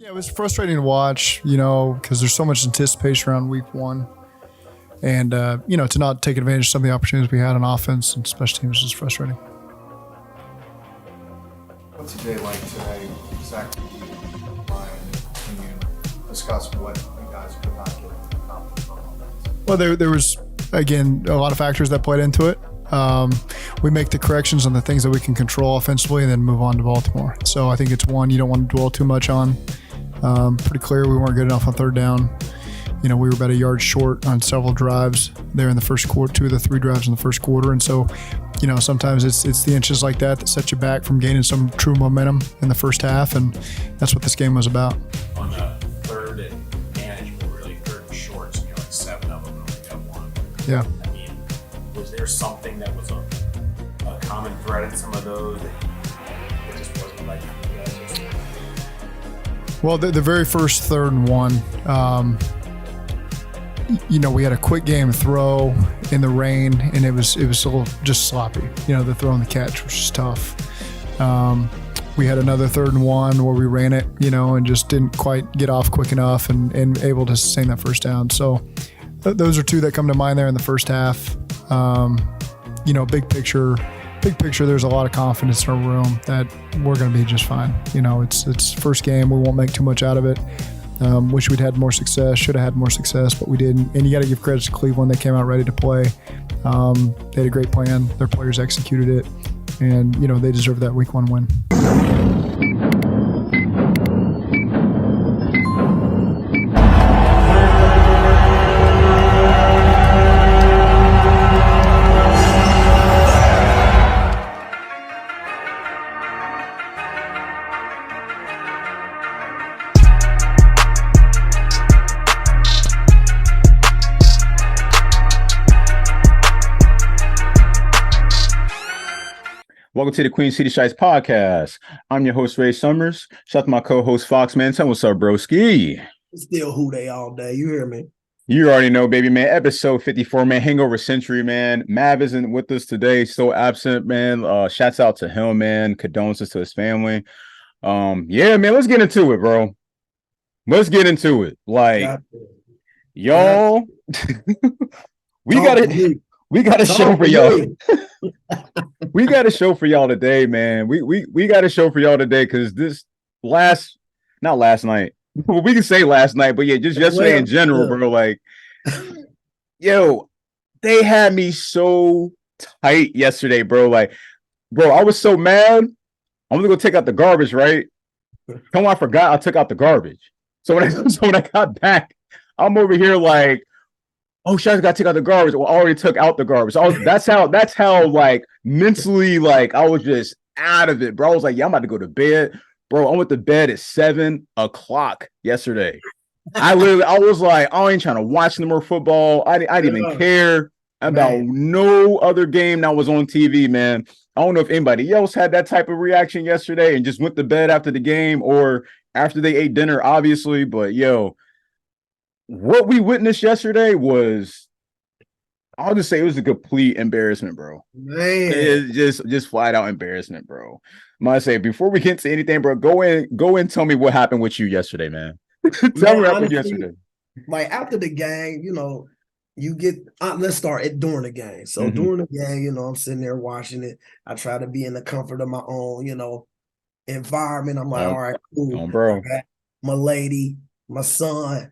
Yeah, it was frustrating to watch, because there's so much anticipation around week one. And, to not take advantage of some of the opportunities we had on offense and special teams was just frustrating. What's your day like today, Zach, Brian, can you discuss what you guys could not get accomplished on offense? Well, there was, again, a lot of factors that played into it. We make the corrections on the things that we can control offensively and then move on to Baltimore. So I think it's one you don't want to dwell too much on. Pretty clear we weren't good enough on third down. We were about a yard short on several drives there in the first quarter, 2 of the 3 drives in the first quarter. And so, sometimes it's the inches like that set you back from gaining some true momentum in the first half. And that's what this game was about. On the third and manageable, really third and shorts, like 7 of them, and only got 1. Yeah. I mean, was there something that was a common thread in some of those that it just wasn't like you guys just... Well, the very first 3rd and 1, we had a quick game throw in the rain, and it was a little just sloppy. The throw and the catch was just tough. We had another 3rd and 1 where we ran it, and just didn't quite get off quick enough and able to sustain that first down. So those are 2 that come to mind there in the first half. Big picture, there's a lot of confidence in our room that we're going to be just fine. It's first game. We won't make too much out of it. Wish we'd had more success, should have had more success, but we didn't. And you got to give credit to Cleveland. They came out ready to play. They had a great plan. Their players executed it. And, they deserve that week 1 win. Welcome to the Queen City Shites podcast. I'm your host, Ray Summers. Shout out to my co-host, Foxx, man. Tell me what's up, broski. Still who they all day. You hear me? You already know, baby, man. Episode 54, man. Hangover Century, man. Mav isn't with us today. Still absent, man. Shouts out to him, man. Condolences to his family. Yeah, man. Let's get into it, bro. Let's get into it. Like, y'all, we got a show for y'all. We got a show for y'all today, man. We got a show for y'all today because this not last night. Well, we can say last night, but yeah, just yesterday in general, bro. Like, yo, they had me so tight yesterday, bro. Like, bro, I was so mad. I'm gonna go take out the garbage, right? Come on, I forgot I took out the garbage. So when I got back, I'm over here like, oh, shit, I got to take out the garbage. Well, I already took out the garbage. That's how like mentally, like I was just out of it, bro. I was like, yeah, I'm about to go to bed. Bro, I went to bed at 7 o'clock yesterday. I was like, I ain't trying to watch no more football. I didn't even care about no other game that was on TV, man. I don't know if anybody else had that type of reaction yesterday and just went to bed after the game or after they ate dinner, obviously. But yo, what we witnessed yesterday was, I'll just say it was a complete embarrassment, bro. Man. It's just flat out embarrassment, bro. I'm gonna say, before we get to anything, bro, go in, tell me what happened with you yesterday, man. Tell me what happened yesterday. Like after the game, you get let's start it during the game. So during the game, I'm sitting there watching it. I try to be in the comfort of my own, environment. I'm like, all right, cool. Bro. I got my lady, my son.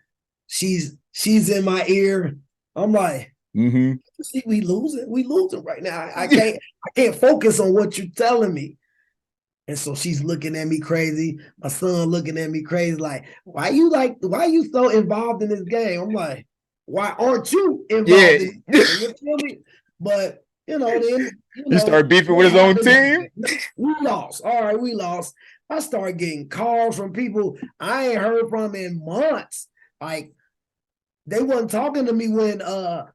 She's in my ear. I'm like, see, we losing right now. I can't focus on what you're telling me. And so she's looking at me crazy. My son looking at me crazy, like, why you so involved in this game? I'm like, why aren't you involved in this game? You feel me? But then you start beefing with his own team. We lost. All right, we lost. I started getting calls from people I ain't heard from in months. Like, they wasn't talking to me when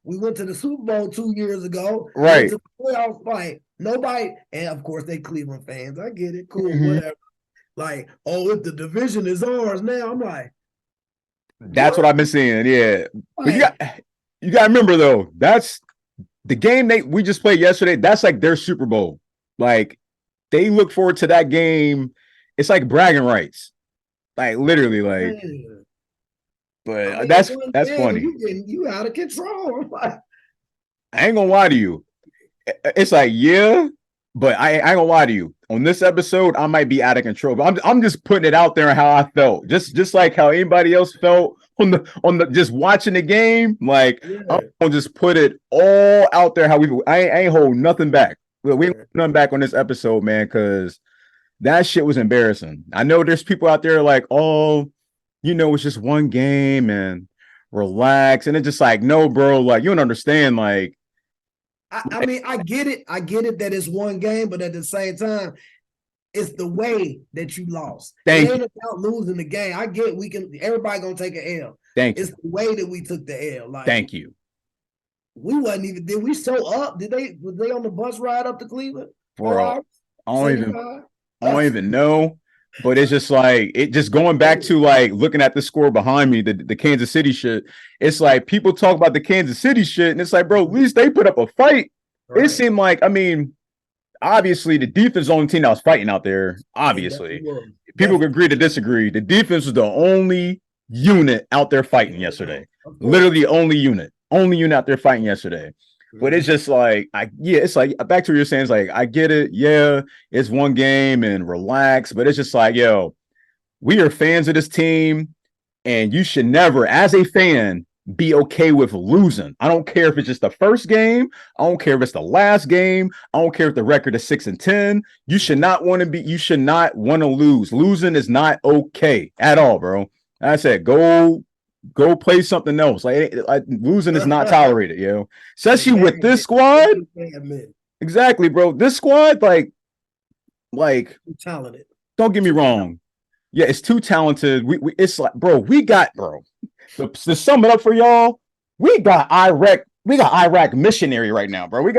we went to the Super Bowl 2 years ago. Right. To the playoff fight. Nobody, and of course they Cleveland fans. I get it. Cool, whatever. Like, oh, if the division is ours now, I'm like, that's what I've been seeing. Yeah. But you got to remember though, that's the game we just played yesterday. That's like their Super Bowl. Like, they look forward to that game. It's like bragging rights. Like literally, like. Man. But I mean, that's funny. You out of control. I'm like, I ain't gonna lie to you. It's like, yeah, but I ain't gonna lie to you. On this episode, I might be out of control. But I'm just putting it out there and how I felt. Just like how anybody else felt on the just watching the game. Like I'm gonna just put it all out there. How I ain't hold nothing back. We ain't nothing back on this episode, man, because that shit was embarrassing. I know there's people out there like, oh, it's just one game and relax. And it's just like, no, bro, like you don't understand. Like, I mean, I get it. I get it that it's one game, but at the same time, it's the way that you lost. It ain't about losing the game. I get everybody gonna take an L. It's the way that we took the L. Like, thank you. We wasn't even, did we show up? Was they on the bus ride up to Cleveland? Bro, I don't even know. But it's just like, it just going back to like looking at the score behind me, the Kansas City shit. It's like people talk about the Kansas City shit, and it's like, bro, at least they put up a fight. Right. It seemed like, I mean, obviously the defense was the only team that was fighting out there. Obviously, people can agree to disagree. The defense was the only unit out there fighting yesterday. Literally the only unit out there fighting yesterday. But it's just like, it's like back to what you're saying. It's like, I get it. Yeah, it's one game and relax. But it's just like, yo, we are fans of this team, and you should never, as a fan, be okay with losing. I don't care if it's just the first game. I don't care if it's the last game. I don't care if the record is 6-10. You should not want to lose. Losing is not okay at all, bro. I said, go play something else. Like losing is not tolerated, especially with this squad. Exactly, bro. This squad, like too talented. Don't get me wrong. Yeah, it's too talented. It's like, bro, to sum it up for y'all, we got Iraq missionary right now, bro. We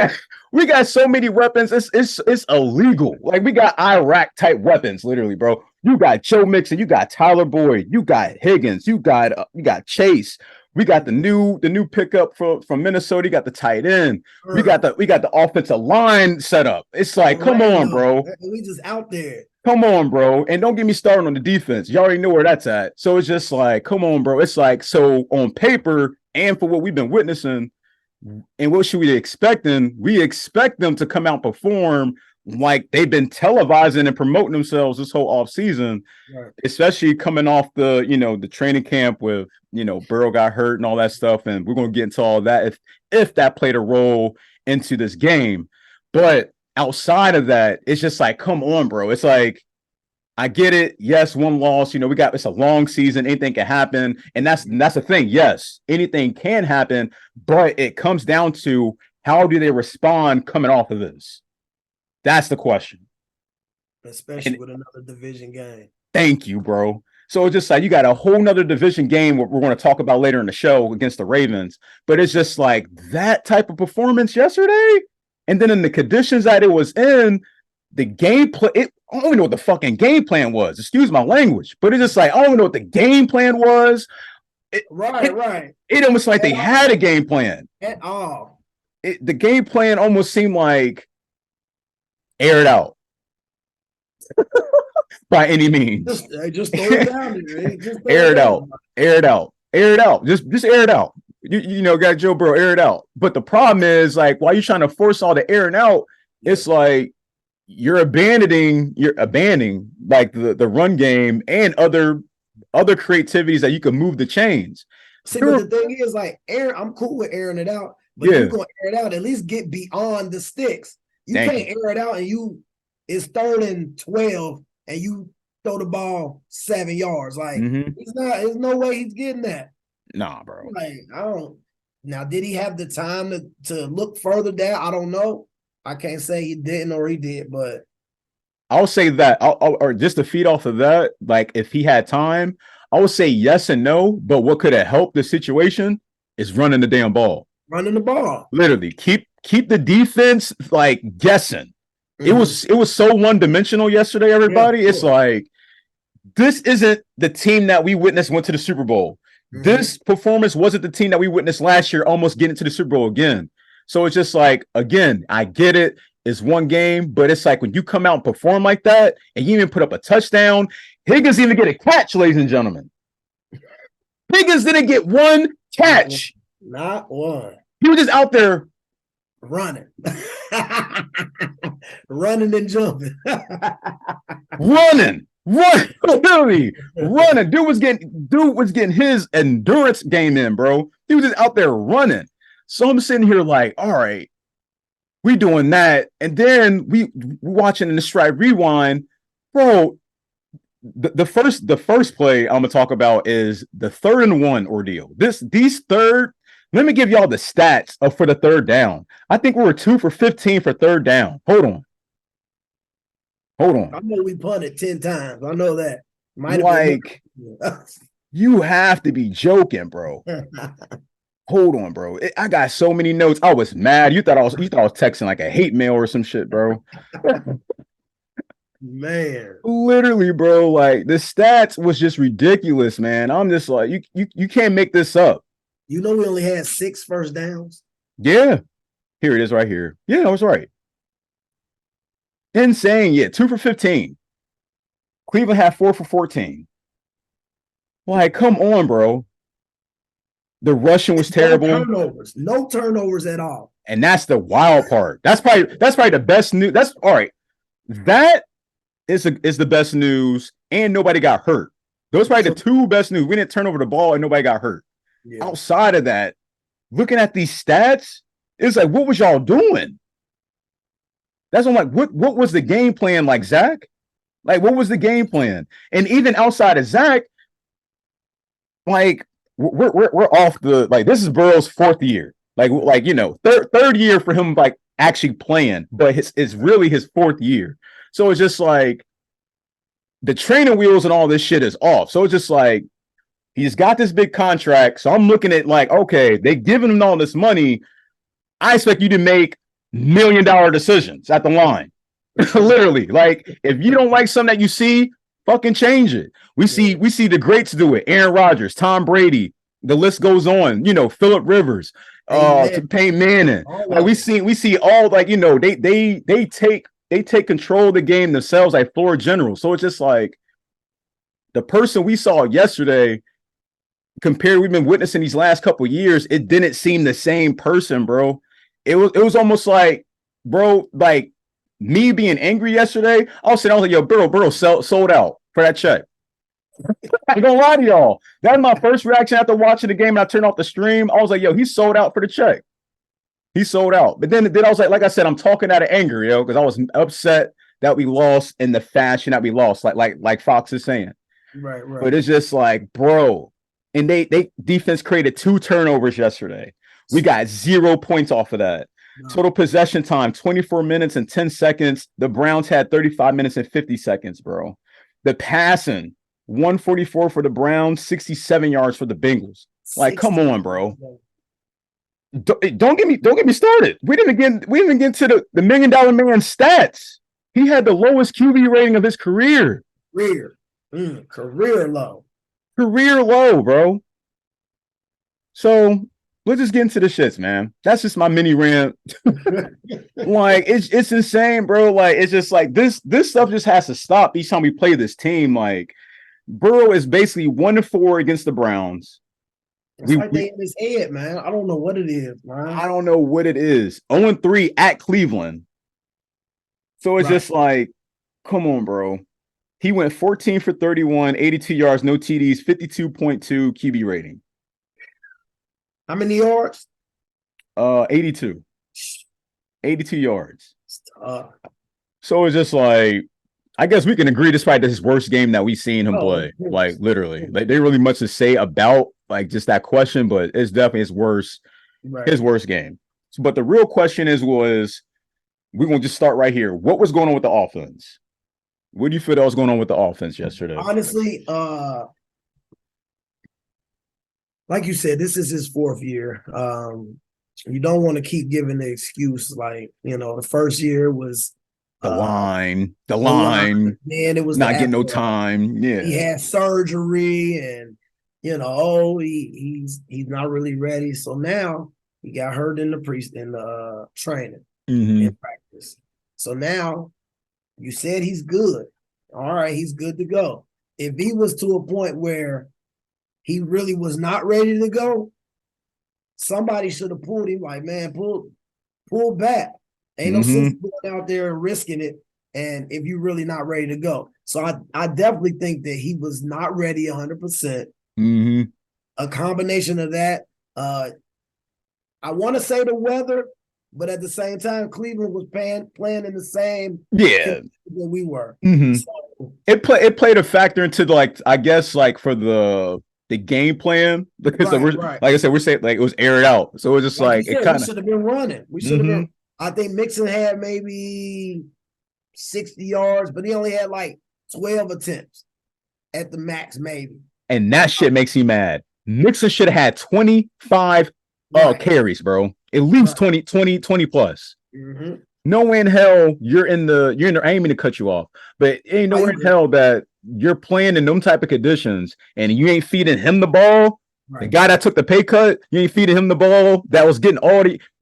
got so many weapons. It's illegal. Like we got Iraq type weapons, literally, bro. You got Joe Mixon, you got Tyler Boyd, you got Higgins, you got Chase. We got the new pickup from Minnesota. You got the tight end. We got the offensive line set up. It's like, come on, bro. We just out there. Come on, bro. And don't get me started on the defense. You already know where that's at. So it's just like, come on, bro. It's like, so on paper and for what we've been witnessing and what should we be expecting? We expect them to come out and perform like they've been televising and promoting themselves this whole offseason, right. Especially coming off the training camp with, Burrow got hurt and all that stuff. And we're going to get into all that if that played a role into this game. But outside of that, it's just like, come on, bro. It's like, I get it. Yes, one loss. It's a long season. Anything can happen. And that's the thing. Yes, anything can happen. But it comes down to how do they respond coming off of this? That's the question. Especially with another division game. Thank you, bro. So it's just like you got a whole nother division game we're going to talk about later in the show against the Ravens. But it's just like that type of performance yesterday. And then in the conditions that it was in, the gameplay, I don't even know what the fucking game plan was. Excuse my language. But it's just like, I don't even know what the game plan was. Right. It almost like they had a game plan. At all. The game plan almost seemed like air it out. By any means. Just throw it down there. Just air it out. Just air it out. Got Joe Burrow, air it out. But the problem is, like, while you're trying to force all the airing out, it's like you're abandoning like the run game and other creativities that you can move the chains. See, but the thing is, like, I'm cool with airing it out, but you're gonna air it out, at least get beyond the sticks. You can't air it out and it's 3rd and 12 and you throw the ball 7 yards. Like there's no way he's getting that. Nah, bro. Like, I don't. Now, did he have the time to look further down? I don't know. I can't say he didn't or he did, but I'll say that. Or just to feed off of that, like if he had time, I would say yes and no. But what could have helped the situation is running the damn ball. Running the ball. Literally, keep the defense like guessing. It was so one-dimensional yesterday, everybody. It's like, this isn't the team that we witnessed went to the Super Bowl. This performance wasn't the team that we witnessed last year almost getting to the Super Bowl again. So it's just like, again, I get it. It's one game, but it's like when you come out and perform like that and you even put up a touchdown Higgins didn't even get a catch, ladies and gentlemen. Higgins didn't get one catch. Not one. He was just out there running. Running and jumping. running. Literally running. Dude was getting his endurance game in, bro. He was just out there running. So I'm sitting here like, all right, we doing that. And then we watching in the Stripe Rewind, bro. The first play I'm gonna talk about is the 3rd and 1 ordeal. These third. Let me give y'all the stats for the 3rd down. I think we were 2 for 15 for 3rd down. Hold on. I know we punted 10 times. I know that. You have to be joking, bro. Hold on, bro. I got so many notes. I was mad. You thought I was texting like a hate mail or some shit, bro. Man. Literally, bro. Like the stats was just ridiculous, man. I'm just like, you can't make this up. You know we only had 6 first downs? Yeah. Here it is right here. Yeah, I was right. Insane. Yeah, 2 for 15. Cleveland had 4 for 14. Like, come on, bro. The rushing was terrible. No turnovers at all. And that's the wild part. That's probably the best news. That's all right. That is the best news, and nobody got hurt. Those are probably the 2 best news. We didn't turn over the ball and nobody got hurt. Yeah. Outside of that, looking at these stats, it's like, what was y'all doing? That's what I'm like, what was the game plan, like, Zach? Like, what was the game plan? And even outside of Zach, like, we're off the, like, this is Burrow's 4th year. Like you know, third year for him, like, actually playing, but it's really his 4th year. So it's just like the training wheels and all this shit is off. So it's just like, he's got this big contract. So I'm looking at like, okay, they giving him all this money. I expect you to make $1 million decisions at the line. Literally. Like, if you don't like something that you see, fucking change it. We see the greats do it. Aaron Rodgers, Tom Brady, the list goes on, you know, Phillip Rivers, Peyton Manning. Like we see all, like, you know, they take control of the game themselves, like floor generals. So it's just like the person we saw yesterday compared we've been witnessing these last couple of years, it didn't seem the same person, bro. It was almost like, bro, like me being angry yesterday. I was like, yo, Burrow sold out for that check. I ain't gonna lie to y'all. That was my first reaction after watching the game and I turned off the stream. I was like, yo, he sold out for the check. He sold out. But then I was like I said, I'm talking out of anger, yo, because I was upset that we lost in the fashion that we lost, like Fox is saying. Right. But it's just like, bro. And they defense created 2 turnovers yesterday. We got 0 points off of that. No. Total possession time, 24 minutes and 10 seconds. The Browns had 35 minutes and 50 seconds, bro. The passing, 144 for the Browns, 67 yards for the Bengals. Like, come on, bro. Don't get me started. We didn't get to the $1 million man stats. He had the lowest QB rating of his career. Career low. Career low, bro. So let's just get into the shits, man. That's just my mini rant. Like, it's insane, bro. Like, it's just like this stuff just has to stop each time we play this team. Like, Burrow is basically 1-4 against the Browns. It's like they in his head, man. I don't know what it is, man. I don't know what it is. 0-3 at Cleveland. So it's just like, come on, bro. He went 14 for 31, 82 yards, no TDs, 52.2 QB rating. How many yards? 82. 82 yards. So it's just like, I guess we can agree this is probably his worst game that we've seen him play. Like, literally. Like, they really much to say about, like, just that question, but it's definitely his worst game. So, but the real question we're going to just start right here. What was going on with the offense? What do you feel that was going on with the offense yesterday? Honestly, like you said, this is his 4th year. You don't want to keep giving the excuse, like, you know, the first year was the line. Man, it was not getting no time. Yeah, he had surgery, and you know, he's not really ready. So now he got hurt in the training in practice. So now you said he's good. All right, he's good to go. if he was to a point where he really was not ready to go, somebody should have pulled him. Like, man, pull back. Ain't no sense going out there and risking it. And if you're really not ready to go, so I definitely think that he was not ready 100%. A combination of that. I want to say the weather, but at the same time, Cleveland was playing in the same that we were. So, it played a factor into I guess for the game plan because like I said, we're saying like it was aired out, so it was just like it kind of should have been running. We should have been. I think Mixon had maybe 60 yards, but he only had like 12 attempts at the max, maybe. And that shit makes me mad. Mixon should have had 25 carries, bro. At least 20 plus. No way in hell you're in the aiming to cut you off, but ain't no way in hell that you're playing in them type of conditions and you ain't feeding him the ball. The guy that took the pay cut, you ain't feeding him the ball. That was getting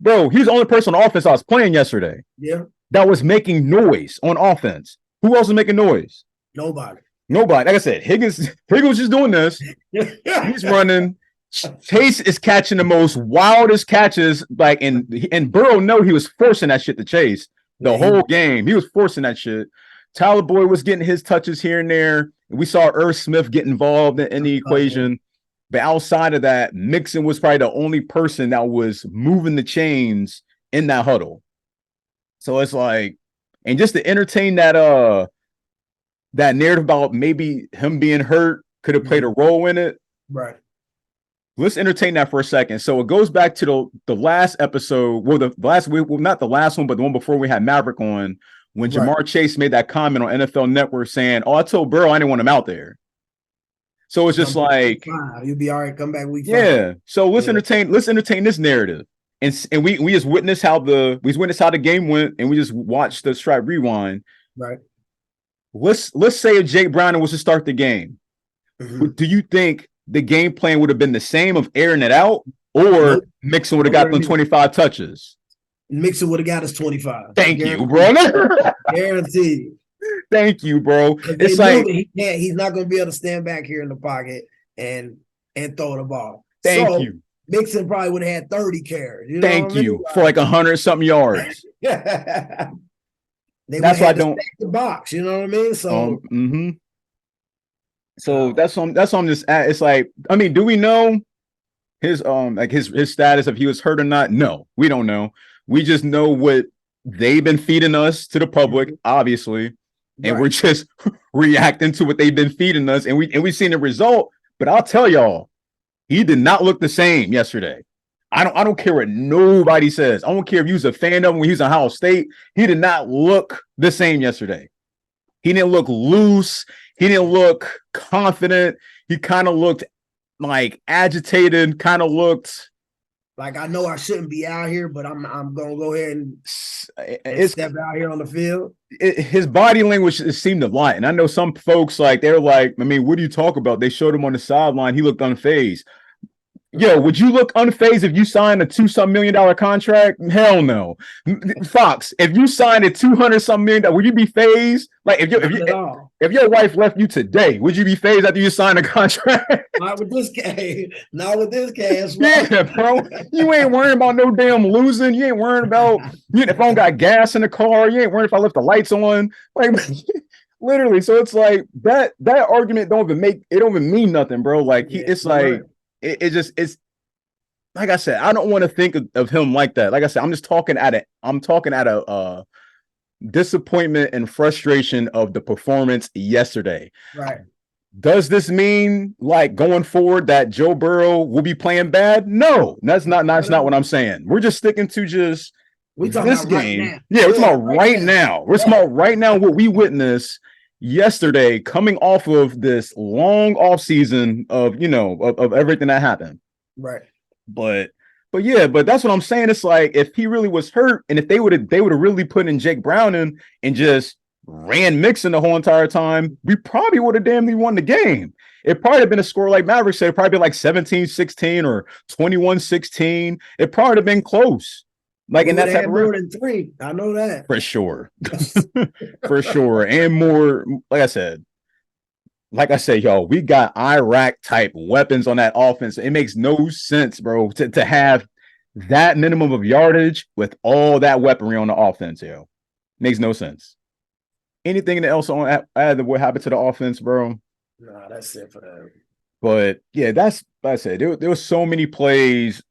bro. He was the only person on offense I was playing yesterday. Yeah, that was making noise on offense. Who else was making noise? Nobody. Like I said, Higgins was just doing this. He's running. Chase is catching the most wildest catches, and Burrow he was forcing that shit to Chase the whole game. He was forcing that shit. Tyler Boyd was getting his touches here and there. We saw Irv Smith get involved in the equation. But outside of that, Mixon was probably the only person that was moving the chains in that huddle. So it's like, and just to entertain that narrative about maybe him being hurt could have played a role in it. Right. Let's entertain that for a second. So it goes back to the last episode. Well, the last week, not the last one, but the one before we had Maverick on, when Jamar Chase made that comment on NFL Network saying, "Oh, I told Burrow I didn't want him out there." So it's just like, you'll be all right. Come back week 5. Yeah. So let's entertain this narrative, and we just witnessed how the game went, and we just watched the Stripe rewind. Right. Let's say if Jake Browning was to start the game, do you think the game plan would have been the same of airing it out, or Mixon would have got them 25 touches? Mixon would have got us 25. Thank you, bro. Guaranteed. Thank you, bro. It's like he's not going to be able to stand back here in the pocket and throw the ball. Thank you. Mixon probably would have had 30 carries. Thank you for like 100-something yards. That's why I don't stack the box. You know what I mean? So, So that's on this. It's like, I mean, do we know his his status, if he was hurt or not? No, we don't know. We just know what they've been feeding us to the public, obviously, and we're just reacting to what they've been feeding us, and we've seen the result. But I'll tell y'all, he did not look the same yesterday. I don't care what nobody says. I don't care if you was a fan of him when he was in Ohio State. He did not look the same yesterday. He didn't look loose. He didn't look confident. He kind of looked like agitated, kind of looked like, I know I shouldn't be out here, but I'm gonna go ahead and step out here on the field. His body language seemed to lie. And I know some folks, they're like, I mean, what do you talk about? They showed him on the sideline. He looked unfazed. Yo, would you look unfazed if you signed a $2-some million contract? Hell no. Fox, if you signed a $200-some million, would you be phased? Like if your wife left you today, would you be phased after you signed a contract? Not with this cash. Not with this cash. Yeah, bro. You ain't worrying about no damn losing. You ain't worrying about if I don't got gas in the car. You ain't worrying if I left the lights on. Like literally. So it's like that argument don't even mean nothing, bro. Like it's like. It's like I said, I don't want to think of him like that. Like I said, I'm talking at a disappointment and frustration of the performance yesterday. Right. Does this mean going forward that Joe Burrow will be playing bad? No, that's not what I'm saying. We're just sticking to this game. Right, yeah, we're talking about right now. We're talking about right now what we witnessed yesterday, coming off of this long off season of everything that happened. Right. But that's what I'm saying. It's like if he really was hurt, and if they would have really put in Jake Browning and just ran Mixon the whole entire time, we probably would have damn near won the game. It probably have been a score like Maverick said, probably like 17-16 or 21-16. It probably have been close. And that's more than 3. I know that for sure. For sure. And more, like I said, like I say, yo, we got Iraq type weapons on that offense. It makes no sense, bro, to have that minimum of yardage with all that weaponry on the offense, yo. Makes no sense. Anything else on add what happened to the offense, bro? Nah, that's it for that. But yeah, that's like I said. There was so many plays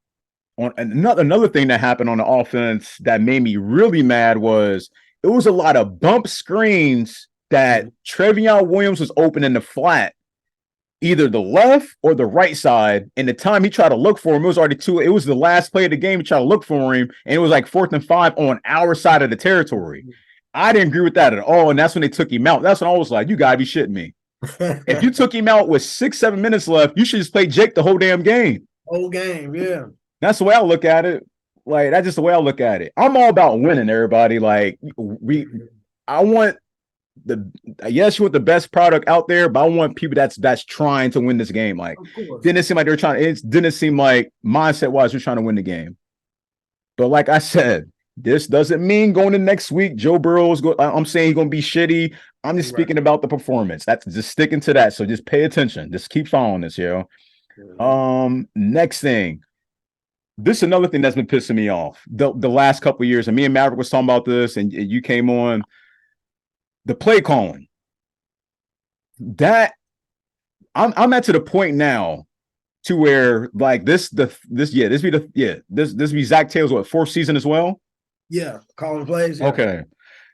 on another thing that happened on the offense that made me really mad was it was a lot of bump screens that Trevion Williams was open in the flat, either the left or the right side. And the time he tried to look for him, it was already it was the last play of the game. He tried to look for him, and it was like 4th and 5 on our side of the territory. I didn't agree with that at all. And that's when they took him out. That's when I was like, you gotta be shitting me. If you took him out with 6-7 minutes left, you should just play Jake the whole damn game. Whole game, yeah. That's the way I look at it. Like, that's just the way I look at it. I'm all about winning, everybody. Like, I want yes, you want the best product out there, but I want people that's trying to win this game. Like, didn't seem like they're trying. It didn't seem like mindset-wise, they're trying to win the game. But like I said, this doesn't mean going to next week, Joe Burrow is I'm saying he's going to be shitty. I'm just speaking about the performance. That's just sticking to that. So just pay attention. Just keep following this, yo. Next thing. This is another thing that's been pissing me off the last couple of years. And me and Maverick was talking about this, and you came on. The play calling. That I'm at to the point now to where like this be Zach Taylor's 4th season as well. Yeah, calling plays. Yeah. Okay.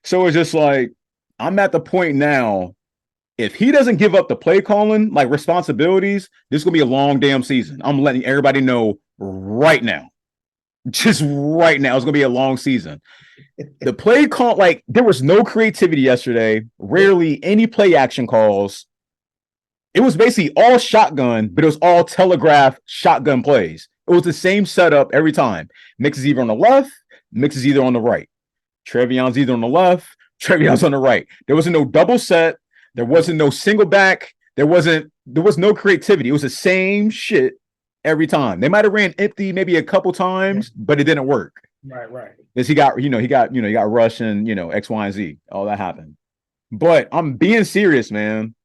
So it's just like I'm at the point now. If he doesn't give up the play calling, like responsibilities, this is gonna be a long damn season. I'm letting everybody know right now. Just right now, it's gonna be a long season. The play call, like there was no creativity yesterday. Rarely any play action calls. It was basically all shotgun, but it was all telegraph shotgun plays. It was the same setup every time. Mix is either on the left, Mix is either on the right. Trevion's either on the left, Trevion's on the right. There wasn't no double set. There wasn't no single back. There was no creativity. It was the same shit every time. They might have ran empty maybe a couple times, but it didn't work. Right. Because he got rushed and X, Y, and Z. All that happened. But I'm being serious, man.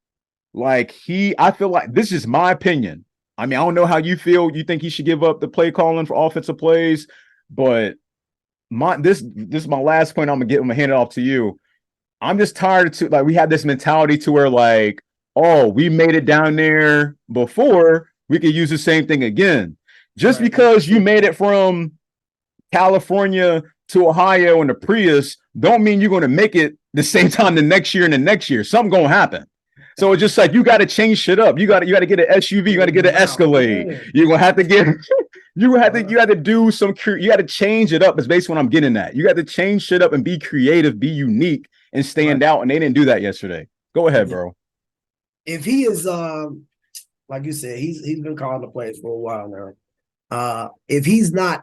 Like I feel like this is my opinion. I mean, I don't know how you feel. You think he should give up the play calling for offensive plays, but this is my last point. I'm gonna hand it off to you. I'm just tired of we had this mentality to where like, oh, we made it down there before, we could use the same thing again. Just because you made it from California to Ohio in a Prius, don't mean you're going to make it the same time the next year and the next year. Something going to happen. So it's just like you got to change shit up. You got to get an SUV. You got to get an Escalade. You're gonna have to get. You have to do some. You got to change it up. Is basically what I'm getting at. You got to change shit up and be creative, be unique, and stand out. And they didn't do that yesterday. Go ahead, bro. If he is, like you said, he's been calling the plays for a while now. If he's not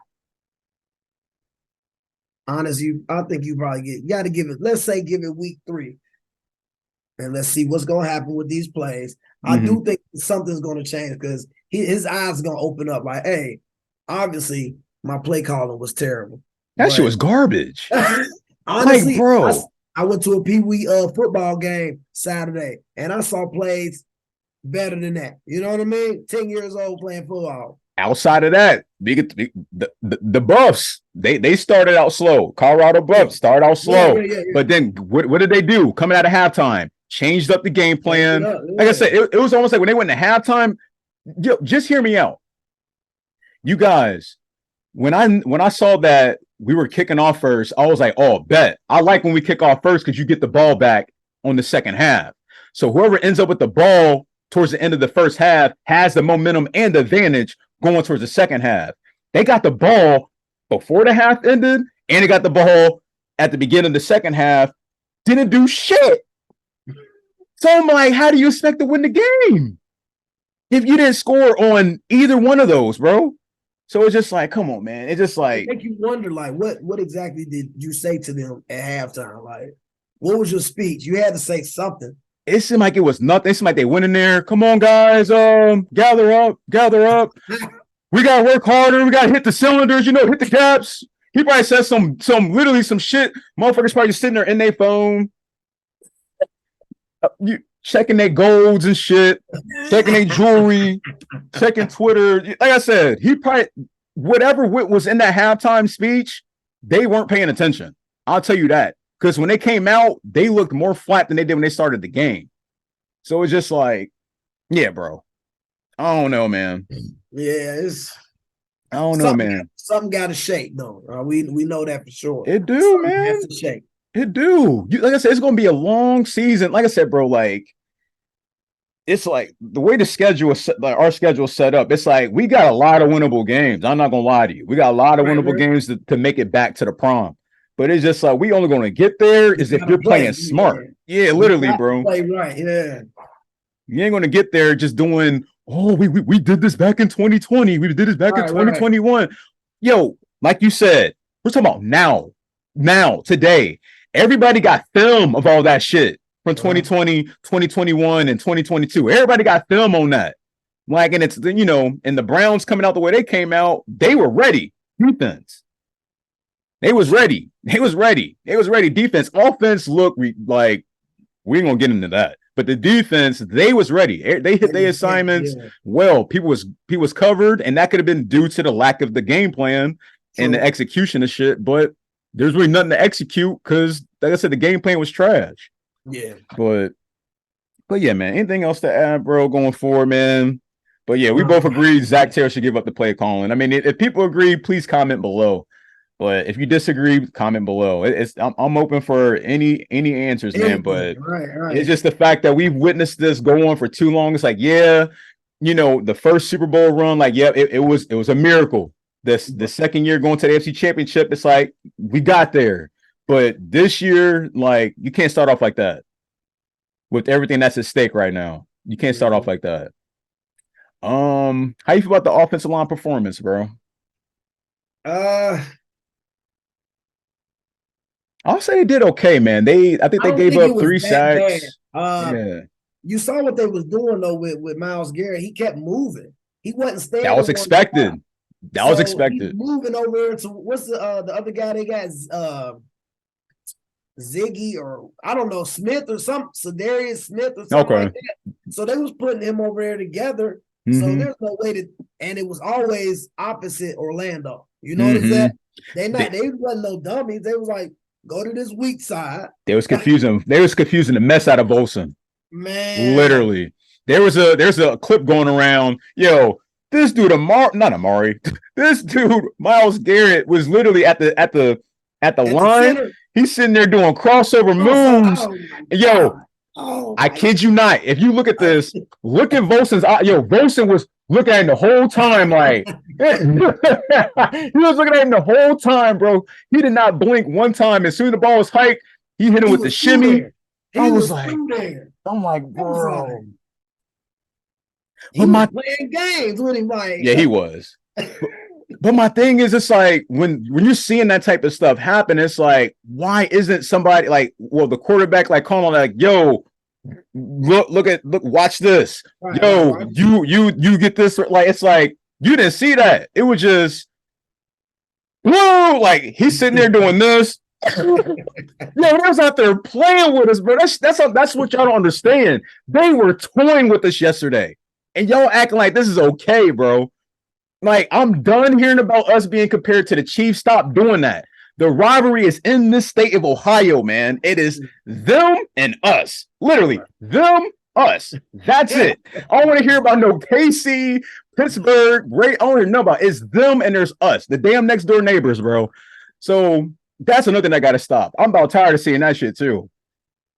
honest, I think you got to give it. Let's say give it week 3. And let's see what's going to happen with these plays. I do think something's going to change because his eyes are going to open up like, hey, obviously my play calling was terrible. That shit was garbage. Honestly, like, bro. I went to a Pee Wee football game Saturday, and I saw plays better than that. You know what I mean? 10 years old playing football. Outside of that, the Buffs, they started out slow. Colorado Buffs started out slow. Yeah. But then what did they do? Coming out of halftime, changed up the game plan. Like I said, it was almost like when they went to halftime, just hear me out. You guys, when I saw that we were kicking off first, I was like, oh, bet. I like when we kick off first because you get the ball back on the second half. So whoever ends up with the ball towards the end of the first half has the momentum and the advantage going towards the second half. They got the ball before the half ended, and they got the ball at the beginning of the second half. Didn't do shit. So I'm like, how do you expect to win the game if you didn't score on either one of those, bro? So it's just like, come on, man. It's just like, make you wonder, like, what exactly did you say to them at halftime? Like, what was your speech? You had to say something. It seemed like it was nothing. It seemed like they went in there. Come on, guys. Gather up. We gotta work harder. We gotta hit the cylinders. Hit the caps. He probably said some literally some shit. Motherfuckers probably just sitting there in their phone. checking their golds and shit, checking their jewelry, checking Twitter. Like I said, he probably whatever was in that halftime speech, they weren't paying attention. I'll tell you that. Because when they came out, they looked more flat than they did when they started the game. So it's just like, yeah, bro. I don't know, man. Yeah, I don't know, man. Something got to shake, though. We know that for sure. It do, something man. has to shake. It do. Like I said, it's gonna be a long season. Like I said, bro, like it's like the way the schedule is set, like our schedule is set up. It's like we got a lot of winnable games. I'm not gonna lie to you. We got a lot of winnable games to make it back to the prom. But it's just like we only gonna get there is if you're playing smart. Yeah, literally, bro. Play right, yeah. You ain't gonna get there just doing. Oh, we did this back in 2020. We did this back in 2021. Right. Yo, like you said, we're talking about now, today. Everybody got film of all that shit from 2020, 2021, and 2022. Everybody got film on that. Like, and it's, you know, and the Browns coming out the way they came out, they were ready. Defense. They was ready. Defense. Offense looked like we ain't gonna get into that. But the defense, they was ready. They hit their assignments well. People was covered, and that could have been due to the lack of the game plan and the execution of shit. But there's really nothing to execute because, like I said, the game plan was trash. Yeah. But yeah, man. Anything else to add, bro, going forward, man? But yeah, we both agreed Zach Taylor should give up the play calling. I mean, if people agree, please comment below. But if you disagree, comment below. I'm open for any answers, man. But it's just the fact that we've witnessed this go on for too long. It's like, yeah, you know, the first Super Bowl run, like, yeah, it was a miracle. The second year going to the AFC Championship, it's like we got there. But this year, like, you can't start off like that with everything that's at stake right now. You can't start off like that. How you feel about the offensive line performance, bro? I'll say they did okay, man. I think they gave up 3 sacks. Yeah. You saw what they was doing though with Myles Garrett. He kept moving. He wasn't staying. That was expected. Was expected. Moving over to what's the other guy they got? Ziggy or I don't know, Smith or Sedarius Smith or something like that. So they was putting him over there together. So there's no way and it was always opposite Orlando. You notice that? They wasn't no dummies. They was like, go to this weak side. They was confusing the mess out of Volson. Man. Literally. There's a clip going around. Yo, this dude this dude, Myles Garrett, was literally at the line. The he's sitting there doing crossover moves. I kid you not. If you look at this, look at Volson's eye. Yo, Volson was looking at him the whole time, like he was looking at him the whole time, bro. He did not blink one time. As soon as the ball was hiked, he hit him with the shimmy. I'm like, bro. He was playing games with him, like. Yeah, he was. But my thing is, it's like when you're seeing that type of stuff happen, it's like, why isn't somebody like, well, the quarterback like calling like, yo, look, watch this. You get this. Like, it's like, you didn't see that. It was just, whoa, like he's sitting there doing this. Yo, they was out there playing with us, bro. That's what y'all don't understand. They were toying with us yesterday, and y'all acting like this is okay, bro. Like, I'm done hearing about us being compared to the Chiefs. Stop doing that. The rivalry is in this state of Ohio, man. It is them and us. Literally, them, us. That's it. I don't want to hear about no KC, Pittsburgh, I don't even know about it. It's them and there's us, the damn next door neighbors, bro. So that's another thing I got to stop. I'm about tired of seeing that shit, too.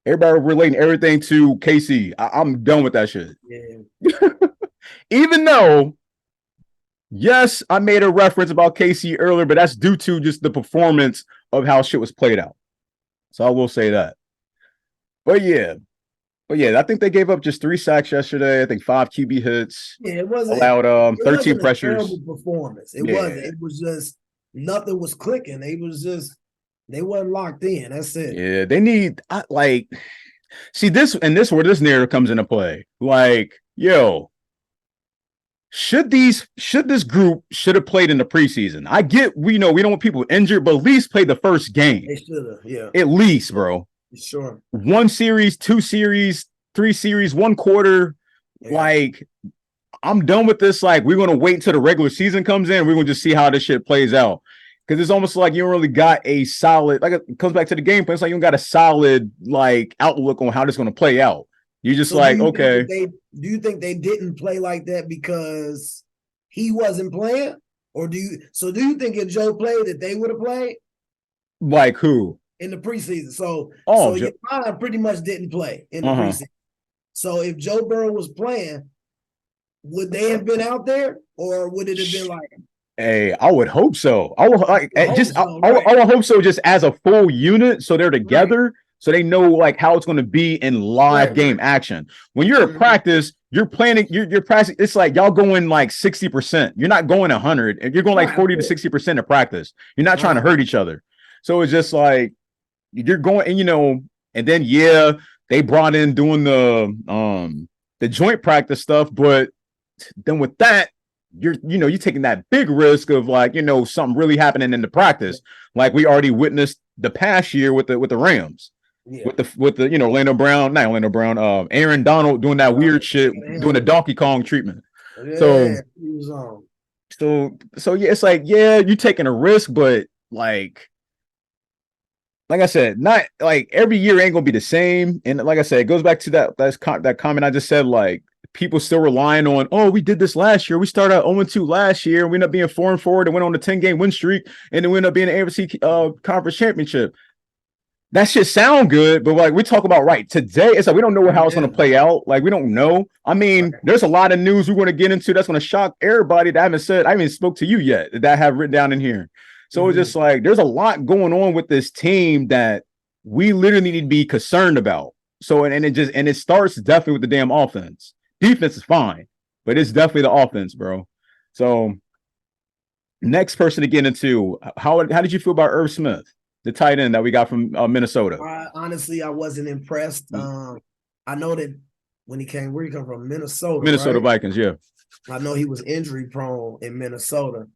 Everybody relating everything to KC. I'm done with that shit. Yeah. Even though, yes, I made a reference about KC earlier, but that's due to just the performance of how shit was played out. So I will say that. But yeah, I think they gave up just 3 sacks yesterday. I think 5 QB hits. Yeah, it wasn't allowed 13 pressures. Terrible performance. It wasn't. It was just nothing was clicking. They wasn't locked in. That's it. Yeah, they need see this where this narrative comes into play. Like, yo. Should this group have played in the preseason? I get we don't want people injured, but at least play the first game. They should have, yeah. At least, bro. Sure. 1 series, 2 series, 3 series, 1 quarter. Yeah. Like, I'm done with this. Like, we're gonna wait until the regular season comes in. We're gonna just see how this shit plays out. Because it's almost like you don't really got a solid, like it comes back to the game plan. It's like you don't got a solid like outlook on how this is gonna play out. You're just So like, do you okay. think do you think they didn't play like that because he wasn't playing? Or do you think if Joe played that they would have played Like who? in the preseason? So Joe. Yallknowdeuce pretty much didn't play in the preseason. So if Joe Burrow was playing, would they have been out there, or would it have been like? Hey, I would hope so. I would like I would hope so, just as a full unit, so they're together, right. So they know like how it's going to be in live game action. When you're at practice, you're planning, you're practicing. It's like y'all going like 60%. You're not going 100, and you're going like 40 to 60% of practice. You're not trying to hurt each other. So it's just like you're going, and and then they brought in doing the joint practice stuff, but then with that, you're taking that big risk of like something really happening in the practice, like we already witnessed the past year with the Rams, with the Aaron Donald doing that weird shit, doing the Donkey Kong treatment. So it's like you're taking a risk, but like I said, not like every year ain't gonna be the same. And like I said, it goes back to that comment I just said, like. People still relying on, we did this last year. We started out 0-2 last year. We ended up being 4-4 and went on a 10-game win streak, and then we ended up being an AFC conference championship. That shit sound good, but like we talk about right today, it's like we don't know how it's going to play out. Like we don't know. I mean, there's a lot of news we're going to get into that's going to shock everybody that I haven't even spoke to you yet that I have written down in here. So it's just like there's a lot going on with this team that we literally need to be concerned about. So and it starts definitely with the damn offense. Defense is fine, but it's definitely the offense, bro. So next person to get into, how did you feel about Irv Smith, the tight end that we got from Minnesota? Honestly, I wasn't impressed. I know that when he came, where he come from? Minnesota. Minnesota right? Vikings, yeah. I know he was injury prone in Minnesota.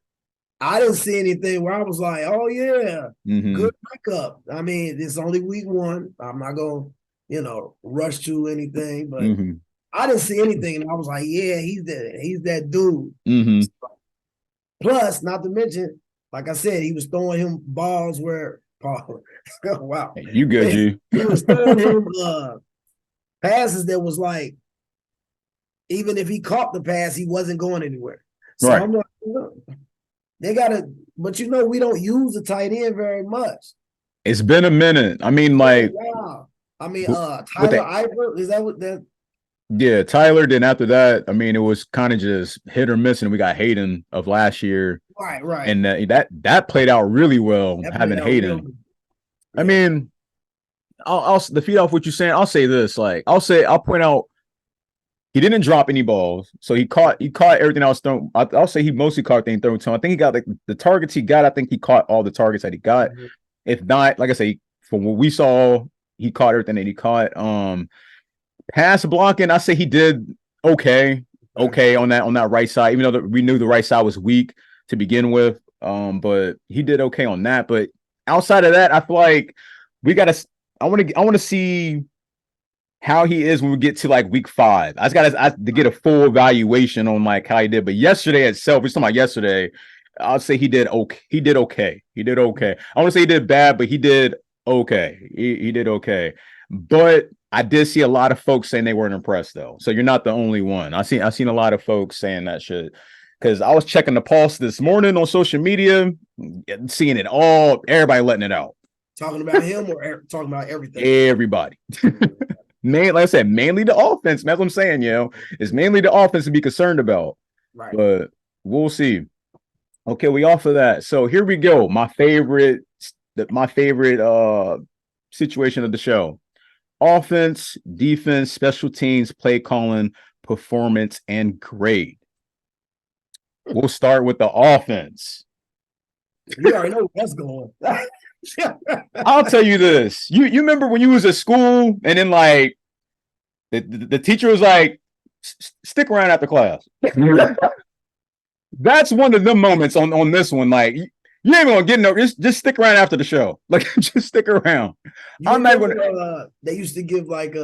I didn't see anything where I was like, oh yeah, good backup. I mean, it's only week 1. I'm not gonna, rush to anything, but I didn't see anything, and I was like, yeah, he's that dude. Plus, not to mention, like I said, he was throwing him balls where wow. Hey, you good, G. He was throwing him passes that was like, even if he caught the pass, he wasn't going anywhere. So I'm like, they gotta, but we don't use the tight end very much. It's been a minute. I mean, like I mean, Tyler Eifert, is that what that? Yeah, Tyler. Then after that, I mean, it was kind of just hit or miss, and we got Hayden of last year. Right. And that played out really well, having Hayden. Really. I mean, I'll to feed off what you're saying. I'll say this, like I'll point out he didn't drop any balls, so he caught everything I was throwing. I'll say he mostly caught things thrown to him. I think he got like the targets he got. I think he caught all the targets that he got. If not, like I say, from what we saw, he caught everything that he caught. Pass blocking, I say he did okay on that right side, even though we knew the right side was weak to begin with. But he did okay on that. But outside of that, I feel like I want to see how he is when we get to like week 5. I just got to get a full evaluation on like how he did. But yesterday itself, we're talking about yesterday, I'll say he did okay. He did okay. I want to say he did bad, but he did okay. He did okay. But I did see a lot of folks saying they weren't impressed though. So you're not the only one. I've seen a lot of folks saying that shit. Because I was checking the pulse this morning on social media, seeing it all, everybody letting it out. Talking about him or talking about everything? Everybody. Like I said, mainly the offense. That's what I'm saying, it's mainly the offense to be concerned about. Right. But we'll see. Okay, we off of that. So here we go. My favorite situation of the show. Offense, defense, special teams, play calling, performance, and grade. We'll start with the offense. You already know where that's going. I'll tell you this. You remember when you was at school and then like the teacher was like, stick around after class. That's one of them moments on this one. Like you ain't gonna get no, just stick around after the show. Like just stick around. I'm not gonna they used to give like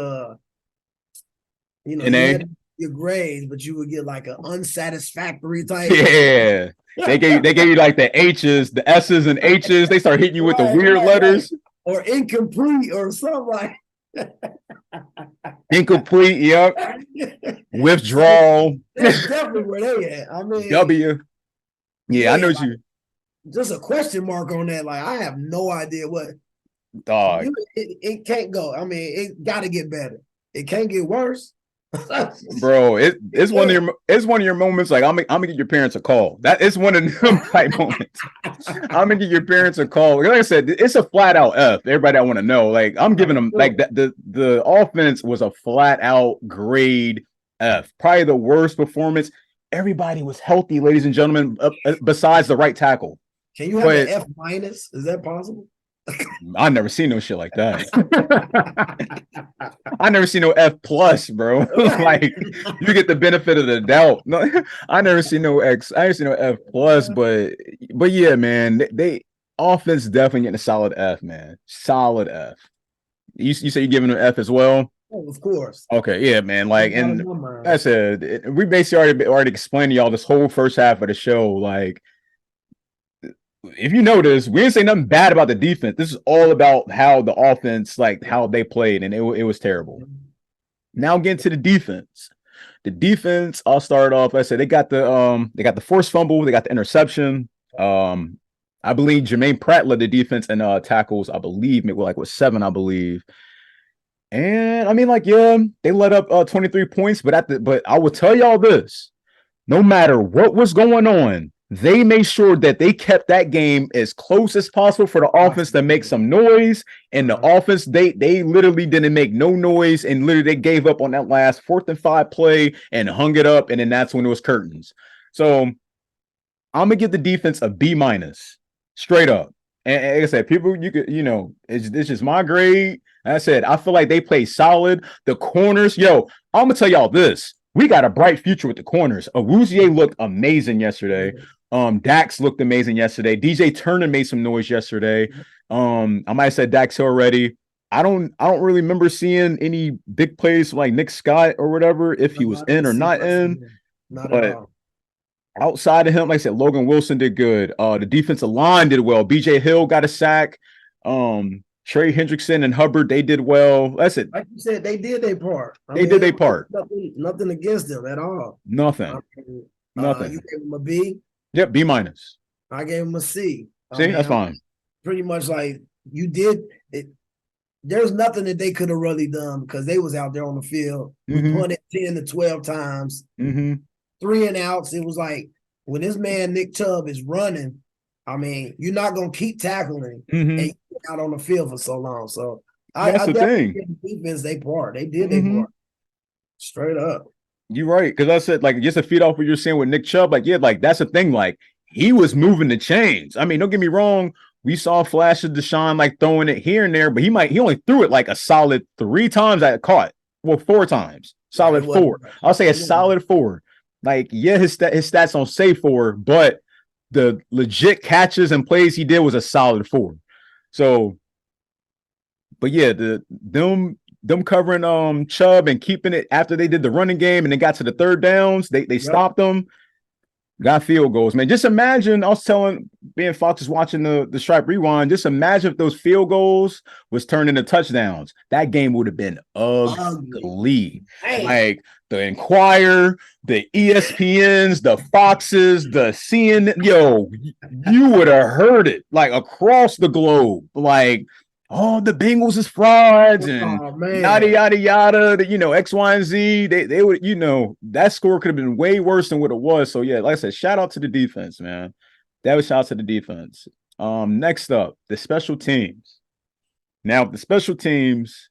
You know, And you had your grades, but you would get like an unsatisfactory type. yeah. They gave you like the H's, the S's and H's. They start hitting you with the weird letters. Or incomplete or something like incomplete, yep. Withdrawal. That's definitely where they at. I mean W. Yeah, I know like, you. Just a question mark on that. Like, I have no idea what Dog. It can't go. I mean, it gotta get better. It can't get worse. Bro, it's one of your moments. Like, I'm gonna get your parents a call. That is one of them type moments. I'm gonna get your parents a call. Like I said, it's a flat out F. Everybody I want to know. Like, I'm giving them like the offense was a flat out grade F. Probably the worst performance. Everybody was healthy, ladies and gentlemen, besides the right tackle. Can you have an F minus? Is that possible? I never seen no shit like that. I never seen no F plus, bro. Like, you get the benefit of the doubt. No, I never seen no X. I never seen no F plus, but yeah, man, they offense definitely getting a solid F, man. Solid F. You say you're giving an F as well? Oh, of course. Okay, yeah, man. Like, and I said, we basically already explained to y'all this whole first half of the show, like. If you notice, we didn't say nothing bad about the defense. This is all about how the offense, like how they played, and it was terrible. Now getting to the defense. The defense, I'll start off. I said they got the forced fumble, they got the interception. I believe Jermaine Pratt led the defense and tackles, I believe, maybe like with 7, I believe. And I mean, like, yeah, they let up 23 points, but I will tell y'all this: no matter what was going on, they made sure that they kept that game as close as possible for the offense to make some noise. And the offense, they literally didn't make no noise, and literally they gave up on that last 4th and 5 play and hung it up. And then that's when it was curtains. So I'm gonna give the defense a B minus, straight up. And like I said, people, it's just my grade. Like I said, I feel like they play solid. The corners, I'm gonna tell y'all this: we got a bright future with the corners. Awuzie looked amazing yesterday. Dax looked amazing yesterday. DJ Turner made some noise yesterday. I might have said Dax already. I don't really remember seeing any big plays from like Nick Scott or whatever, if he was in or not in. But outside of him, like I said, Logan Wilson did good. The defensive line did well. BJ Hill got a sack. Trey Hendrickson and Hubbard, they did well. That's it. Like you said, they did their part. They did their part. Nothing against them at all. Nothing. Nothing. You gave them a B? Yep, B minus. I gave them a C. That's fine. Pretty much like you did it. There's nothing that they could have really done because they was out there on the field. We punted 10 to 12 times. 3 and outs. It was like when this man Nick Chubb is running, I mean, you're not gonna keep tackling and you're out on the field for so long. So that's the thing. Give the defense their part. They did their part. Straight up. You're right, because I said, like, just to feed off what you're saying with Nick Chubb, like, yeah, like that's the thing. Like, he was moving the chains. I mean, don't get me wrong. We saw flashes of Deshaun like throwing it here and there, but he only threw it like a solid 3 times that caught. Well, 4 times. Solid 4. I'll say a solid 4. Like, yeah, his stats don't say 4, but the legit catches and plays he did was a solid 4. So, but yeah, them covering Chubb and keeping it after they did the running game and they got to the 3rd downs, they stopped them, got field goals, man. Just imagine, I was telling, being Fox is watching the Stripe Rewind, just imagine if those field goals was turned into touchdowns. That game would have been ugly. Like the Inquirer, the ESPNs, the Foxes, the CNN, you would have heard it like across the globe. Like, oh, the Bengals is frauds and yada, yada, yada, X, Y, and Z. They would, that score could have been way worse than what it was. So, yeah, like I said, shout out to the defense, man. That was shout out to the defense. Next up, the special teams. Now, the special teams,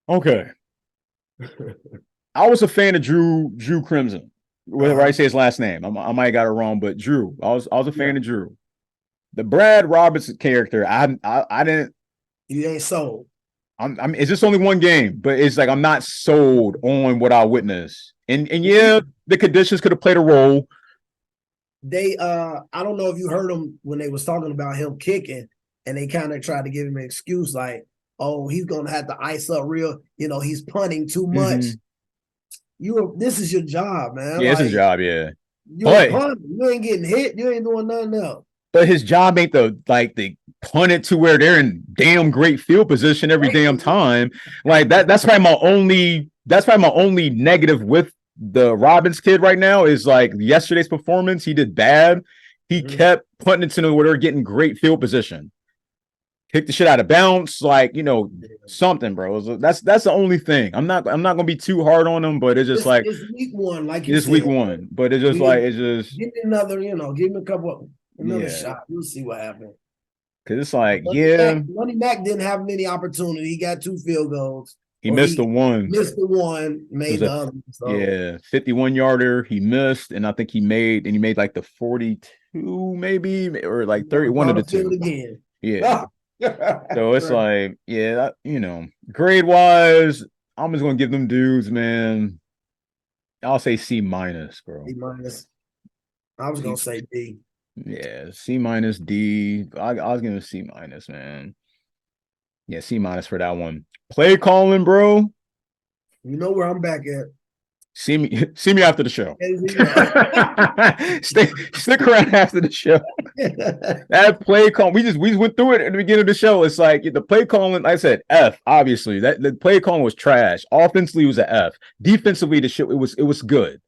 okay. I was a fan of Drew Crimson, whether I say his last name. I might have got it wrong, but Drew. I was a fan of Drew. The Brad Roberts character, I didn't. You ain't sold. I'm it's just only one game, but it's like I'm not sold on what I witnessed. And yeah, the conditions could have played a role. They I don't know if you heard them when they was talking about him kicking, and they kind of tried to give him an excuse like, oh, he's gonna have to ice up real, he's punting too much. this is your job, man. Yeah, it's his job, yeah. You're a punter. You ain't getting hit. You ain't doing nothing else. But his job ain't the punt it to where they're in damn great field position every damn time. Like that's probably my only negative with the Robbins kid right now is like yesterday's performance. He did bad. He kept punting it to where they're getting great field position. Kick the shit out of bounds, like, you know, something, bro. That's the only thing. I'm not gonna be too hard on him, but it's just like it's week one, like you it's said. week one. But it's just like give me another, give me another shot. We'll see what happens. Cause it's like, Money Mac didn't have many opportunities. He got 2 field goals. He missed the one. Made the other. So. Yeah, 51-yarder. He missed, and I think he made like the 42, maybe, or like 31 of the 2. Again. Yeah. So it's like, grade wise, I'm just gonna give them dudes, man. I'll say C-, bro. C-. I was gonna say D. Yeah, C-, D. I was giving C-, man. Yeah, C- for that one. Play calling, bro. You know where I'm back at. See me after the show. Stick around after the show. That play call, we just went through it at the beginning of the show. It's like the play calling, like I said, F. Obviously, that the play calling was trash. Offensively, it was an F. Defensively, the shit it was good.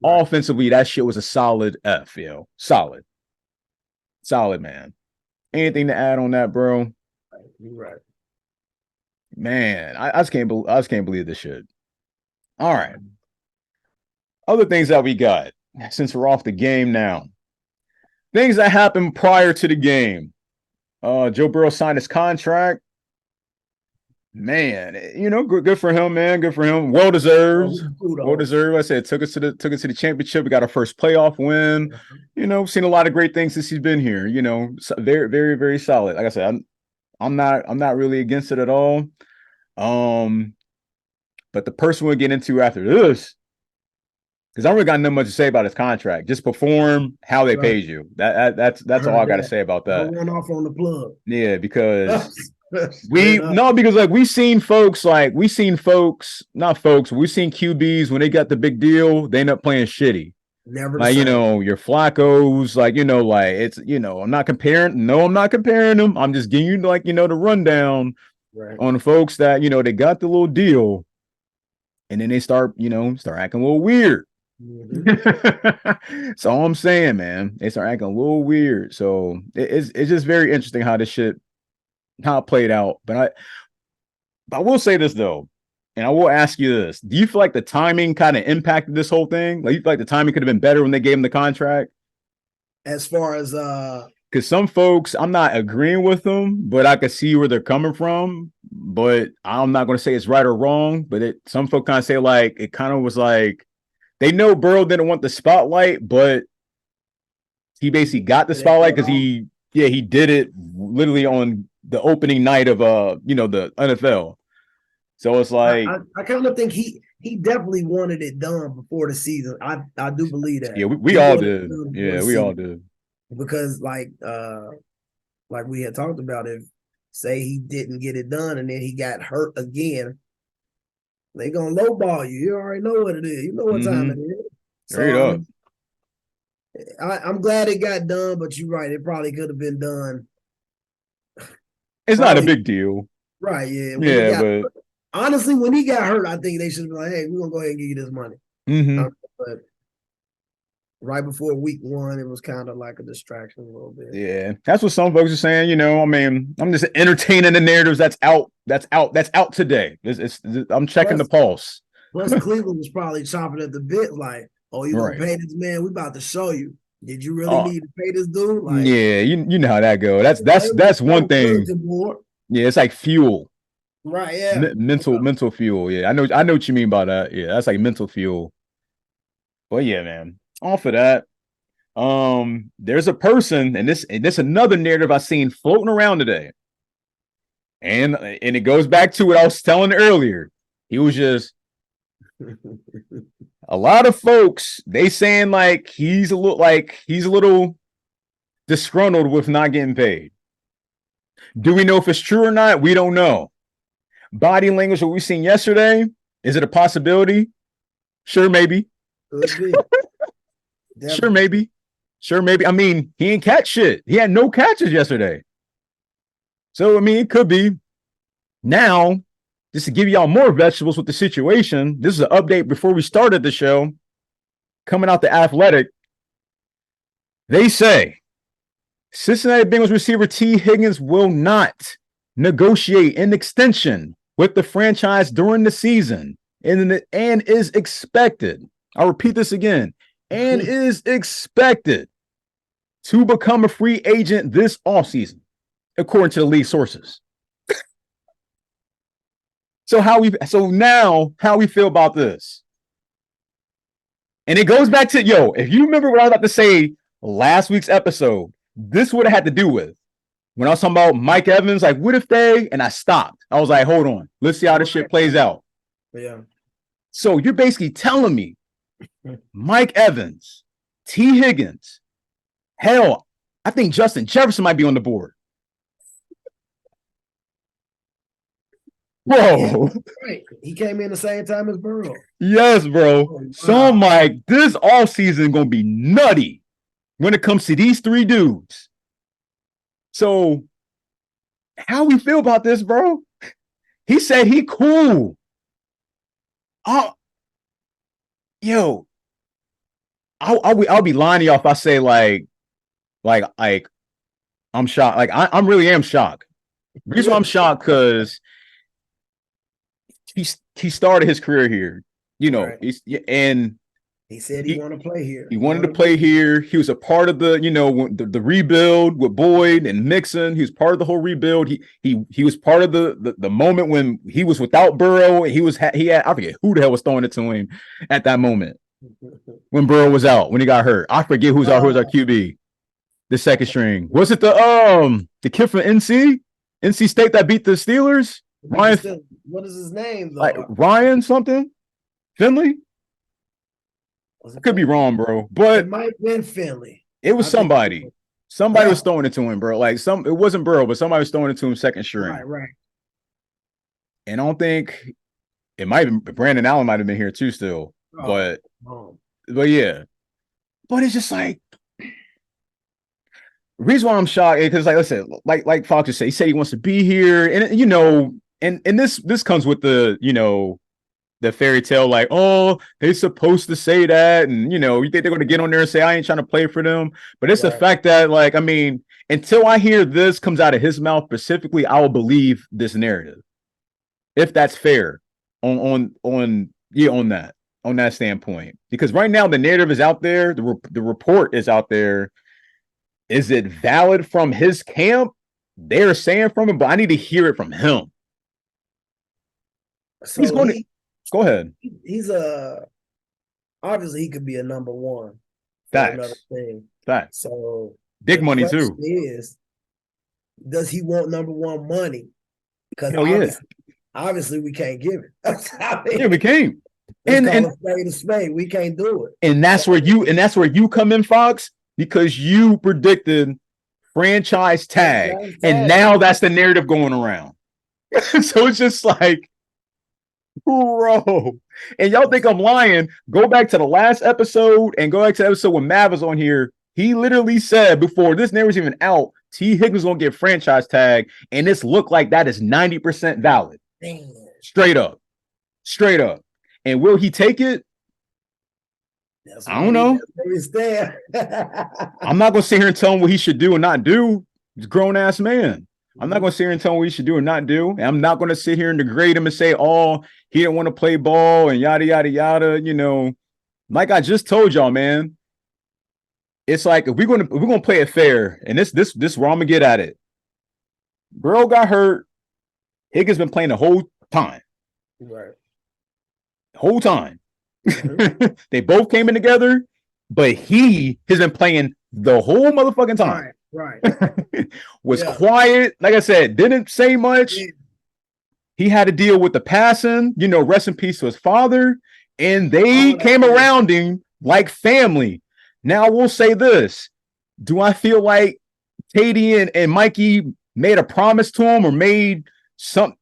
Right. Offensively, that shit was a solid F. Solid, man. Anything to add on that, bro? You're right. Man, I just can't believe this shit. All right. Other things that we got, since we're off the game now. Things that happened prior to the game. Joe Burrow signed his contract. Man, good for him, man. Good for him. Well deserved. Well deserved. I said took us to the championship. We got our first playoff win. Seen a lot of great things since he's been here. Very, very, very solid. Like I said, I'm not really against it at all. But the person we'll get into after this, because I don't really got nothing much to say about his contract. Just perform how they paid you. That's all I got to say about that. Run off on the plug. Yeah, because we've seen QBs when they got the big deal, they end up playing shitty. Never like your Flaccos, it's I'm not comparing. No, I'm not comparing them. I'm just giving you the rundown on the folks that they got the little deal, and then they start acting a little weird. So all I'm saying, man, they start acting a little weird. So it's just very interesting how it played out. But I will say this though, and I will ask you this: do you feel like the timing kind of impacted this whole thing? Like you feel like the timing could have been better when they gave him the contract? As far as because some folks, I'm not agreeing with them, but I can see where they're coming from. But I'm not going to say it's right or wrong. But some folks kind of say like it kind of was like. They know Burrow didn't want the spotlight, but he basically got the spotlight because he did it literally on the opening night of the NFL. So it's like I kind of think he definitely wanted it done before the season. I do believe that. Yeah, we all did. Yeah, we all did. Because like we had talked about, if say he didn't get it done and then he got hurt again. They gonna lowball you. You already know what it is. You know what time it is. So I'm glad it got done, but you're right. It probably could have been done. It's not a big deal, right? Yeah. But honestly, when he got hurt, I think they should have been like, "Hey, we're gonna go ahead and give you this money." But right before week one, it was kind of like a distraction a little bit. Yeah, that's what some folks are saying. I'm just entertaining the narratives that's out today. I'm checking the pulse. Plus, Cleveland was probably chomping at the bit, like, "Oh, you gonna pay this man? We about to show you. Did you really need to pay this dude?" Like, yeah, you know how that goes. That's one thing. Yeah, it's like fuel. Right. Yeah. Mental fuel. Yeah, I know what you mean by that. Yeah, that's like mental fuel. But yeah, man. Off of that, there's a person, and this another narrative I seen floating around today, and it goes back to what I was telling earlier. He was just a lot of folks. They saying like he's a little disgruntled with not getting paid. Do we know if it's true or not? We don't know. Body language, what we seen yesterday, is it a possibility? Sure, maybe. Could be. Sure, Definitely. maybe. Sure, maybe. I mean, he ain't catch shit. He had no catches yesterday. So, I mean, it could be. Now, just to give y'all more vegetables with the situation, this is an update before we started the show. Coming out the Athletic, they say Cincinnati Bengals receiver T. Higgins will not negotiate an extension with the franchise during the season and is expected. I'll repeat this again. And is expected to become a free agent this offseason, according to the league sources. So now how we feel about this? And it goes back to, if you remember what I was about to say last week's episode, this would have had to do with when I was talking about Mike Evans, like, what if they, and I stopped. I was like, hold on, let's see how this shit plays out. Yeah. So you're basically telling me Mike Evans, T. Higgins, hell, I think Justin Jefferson might be on the board. Bro. Right. He came in the same time as Burrow. Yes, bro. So I'm like, this offseason gonna be nutty when it comes to these three dudes. So how we feel about this, bro? He said he cool. I'll be lying to y'all if I say like I'm shocked. Like I really am shocked. The reason why I'm shocked because he started his career here, Right. and he said he wanted to play here. He wanted to play here. He was a part of the, the rebuild with Boyd and Mixon. He was part of the whole rebuild. He was part of the moment when he was without Burrow. He had I forget who the hell was throwing it to him at that moment when Burrow was out, when he got hurt. I forget who's our QB, the second string. Was it the kid from NC State that beat the Steelers? Ryan. What is his name though? Like Ryan something? Finley? I could be wrong, bro, but it might have been Finley. It was somebody. Somebody was throwing it to him, bro. Like it wasn't Burrow, but somebody was throwing it to him second string. Right. And I don't think it might have been Brandon Allen might have been here too still. But yeah. But it's just like the reason why I'm shocked is because, like I said, like Fox just said, he said he wants to be here, and this comes with the the fairy tale, like, oh, they're supposed to say that, and you think they're going to get on there and say I ain't trying to play for them, but it's the fact that, like, I mean, until I hear this comes out of his mouth specifically, I will believe this narrative, if that's fair on that standpoint, because right now the narrative is out there, the report is out there. Is it valid from his camp? They're saying from him, but I need to hear it from him. So he's going to go ahead. He's obviously he could be a number one. Facts. Facts. So big money too. Does he want number one money? Because obviously we can't give it. We can't. And spade a spade. We can't do it. And that's where you come in, Fox, because you predicted franchise tag, and now that's the narrative going around. So it's just like, bro, and y'all think I'm lying? Go back to the last episode and go back to the episode when Mav was on here. He literally said before this narrative was even out, T. Higgins gonna get franchise tag, and this looked like that is 90% valid. Damn. Straight up. And will he take it? I don't know. I'm not gonna sit here and tell him what he should do and not do. He's a grown-ass man. I'm not going to sit here and tell him what he should do or not do. And I'm not going to sit here and degrade him and say, oh, he didn't want to play ball and yada, yada, yada. Like I just told y'all, man, it's like, if we're going to play it fair, and this where I'm going to get at it. Burrow got hurt. Higgins been playing the whole time. Right. Whole time. Mm-hmm. They both came in together, but he has been playing the whole motherfucking time. Right. Was quiet. Like I said, didn't say much. Yeah. He had to deal with the passing, rest in peace to his father. And they came around him like family. Now, I will say this. Do I feel like Katie and Mikey made a promise to him or made some?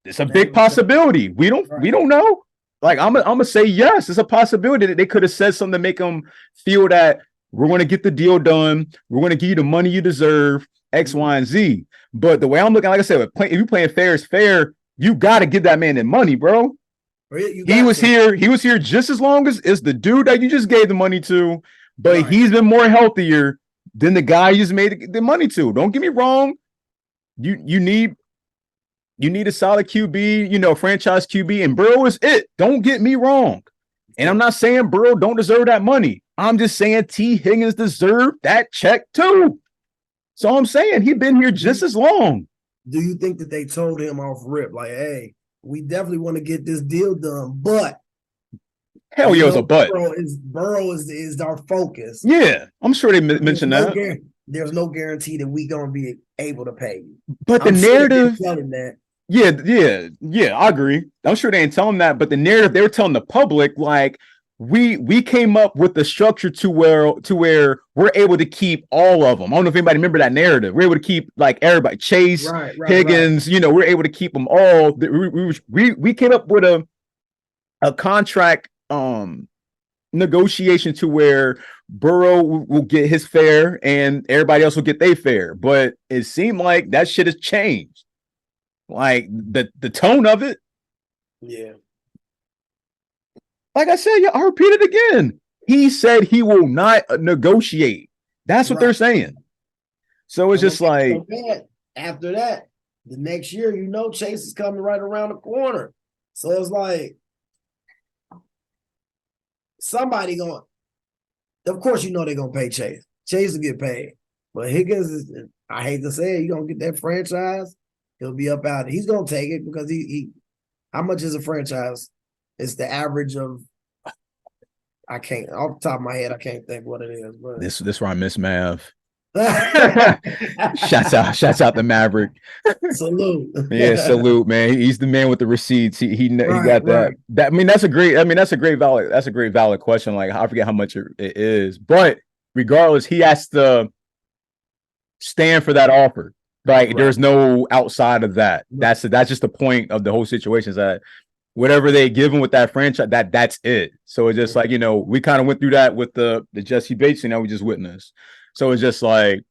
It's a big possibility. We don't know. Like I'm gonna say yes. It's a possibility that they could have said something to make them feel that we're going to get the deal done. We're going to give you the money you deserve, X, Y, and Z. But the way I'm looking, like I said, if you're playing fair is fair, you got to give that man that money, bro. He was here just as long as the dude that you just gave the money to, but he's been more healthier than the guy you just made the money to. Don't get me wrong. You need a solid QB, franchise QB, and Burrow is it. Don't get me wrong. And I'm not saying Burrow don't deserve that money. I'm just saying T. Higgins deserved that check too. So I'm saying he's been here just as long. Do you think that they told him off rip, like, hey, we definitely want to get this deal done, but hell yeah, it's a but. Burrow is our focus. Yeah, I'm sure they mentioned that. There's no guarantee that we're gonna be able to pay you. But the narrative, telling that. Yeah, I agree. I'm sure they ain't telling that, but the narrative they were telling the public, like, we came up with the structure to where we're able to keep all of them. I don't know if anybody remember that narrative. We're able to keep like everybody, Chase, Higgins. Right. We're able to keep them all. We came up with a contract negotiation to where Burrow will get his fare and everybody else will get their fare. But it seemed like that shit has changed. Like the tone of it. Yeah. Like I said, I'll repeat it again. He said he will not negotiate. That's what they're saying. So it's just like after that, the next year, Chase is coming right around the corner. So it's like somebody going. Of course, they're gonna pay Chase. Chase will get paid, but Higgins is. I hate to say it, he's gonna get that franchise. He'll be up out. He's gonna take it because he. How much is a franchise? It's the average of. I can't off the top of my head. I can't think what it is. But this where I miss Mav. Shouts out to Maverick. Salute. Yeah, salute, man. He's the man with the receipts. He got that. That that's a great valid question. Like I forget how much it is, but regardless, he has to stand for that offer. Like there's no outside of that. That's just the point of the whole situation. Is that whatever they give him with that franchise, that's it. So it's just like we kind of went through that with the Jesse Bates, we just witnessed. So it's just like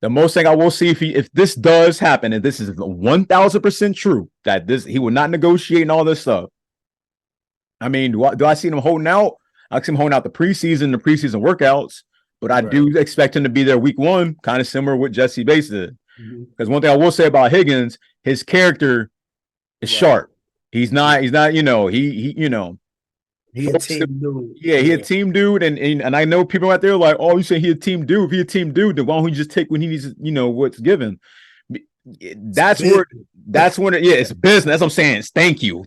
the most thing I will see if this does happen, and this is 1,000% true, that he will not negotiate and all this stuff. I mean, do I see him holding out? I see him holding out the preseason workouts, but I do expect him to be there week one, kind of similar to what Jesse Bates did. Because one thing I will say about Higgins, his character is sharp. He's not, he a team dude. Yeah, he a team dude, and I know people out there are like, oh, you say he a team dude. If he a team dude, then why don't he just take when he needs, what's given? It's business. That's what I'm saying. Thank you,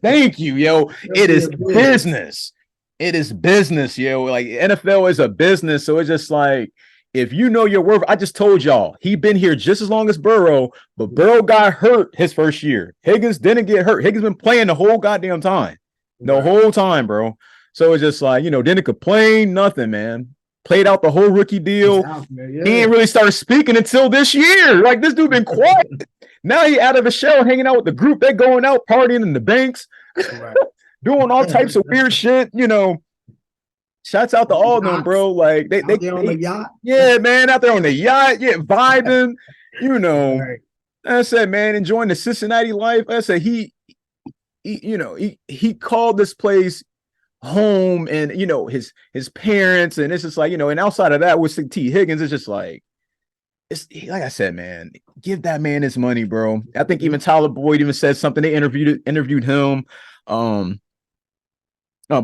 yo. It is business. It is business, yo. Like NFL is a business, so it's just like if you know your worth. I just told y'all he been here just as long as Burrow, but Burrow got hurt his first year. Higgins didn't get hurt. Higgins been playing the whole goddamn time, the whole time, bro. So it's just like, didn't complain, nothing, man. Played out the whole rookie deal. He ain't really started speaking until this year. Like, this dude been quiet. Now he out of the shell, hanging out with the group. They're going out, partying in the banks, doing all types of weird shit, Shouts out to all of them, bro. Like, they on the yacht. Yeah, man, out there on the yacht, vibing, I said, man, enjoying the Cincinnati life. I said, he called this place home, and his parents, and it's just like and outside of that with T. Higgins, it's just like like I said, man, give that man his money, bro. I think even Tyler Boyd even said something. They interviewed him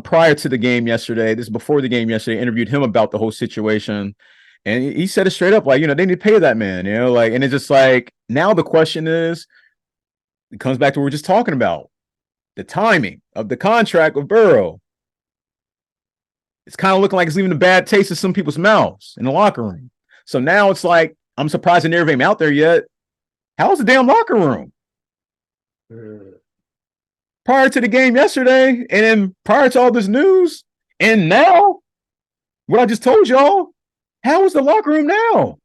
prior to the game yesterday. This is before the game yesterday. Interviewed him about the whole situation, and he said it straight up, like they need to pay that man, and it's just like now the question is, it comes back to what we're just talking about, the timing of the contract with Burrow. It's kind of looking like it's leaving a bad taste in some people's mouths in the locker room. So now it's like, I'm surprised they never came out there yet. How's the damn locker room? Prior to the game yesterday, and then prior to all this news, and now, what I just told y'all, how is the locker room now?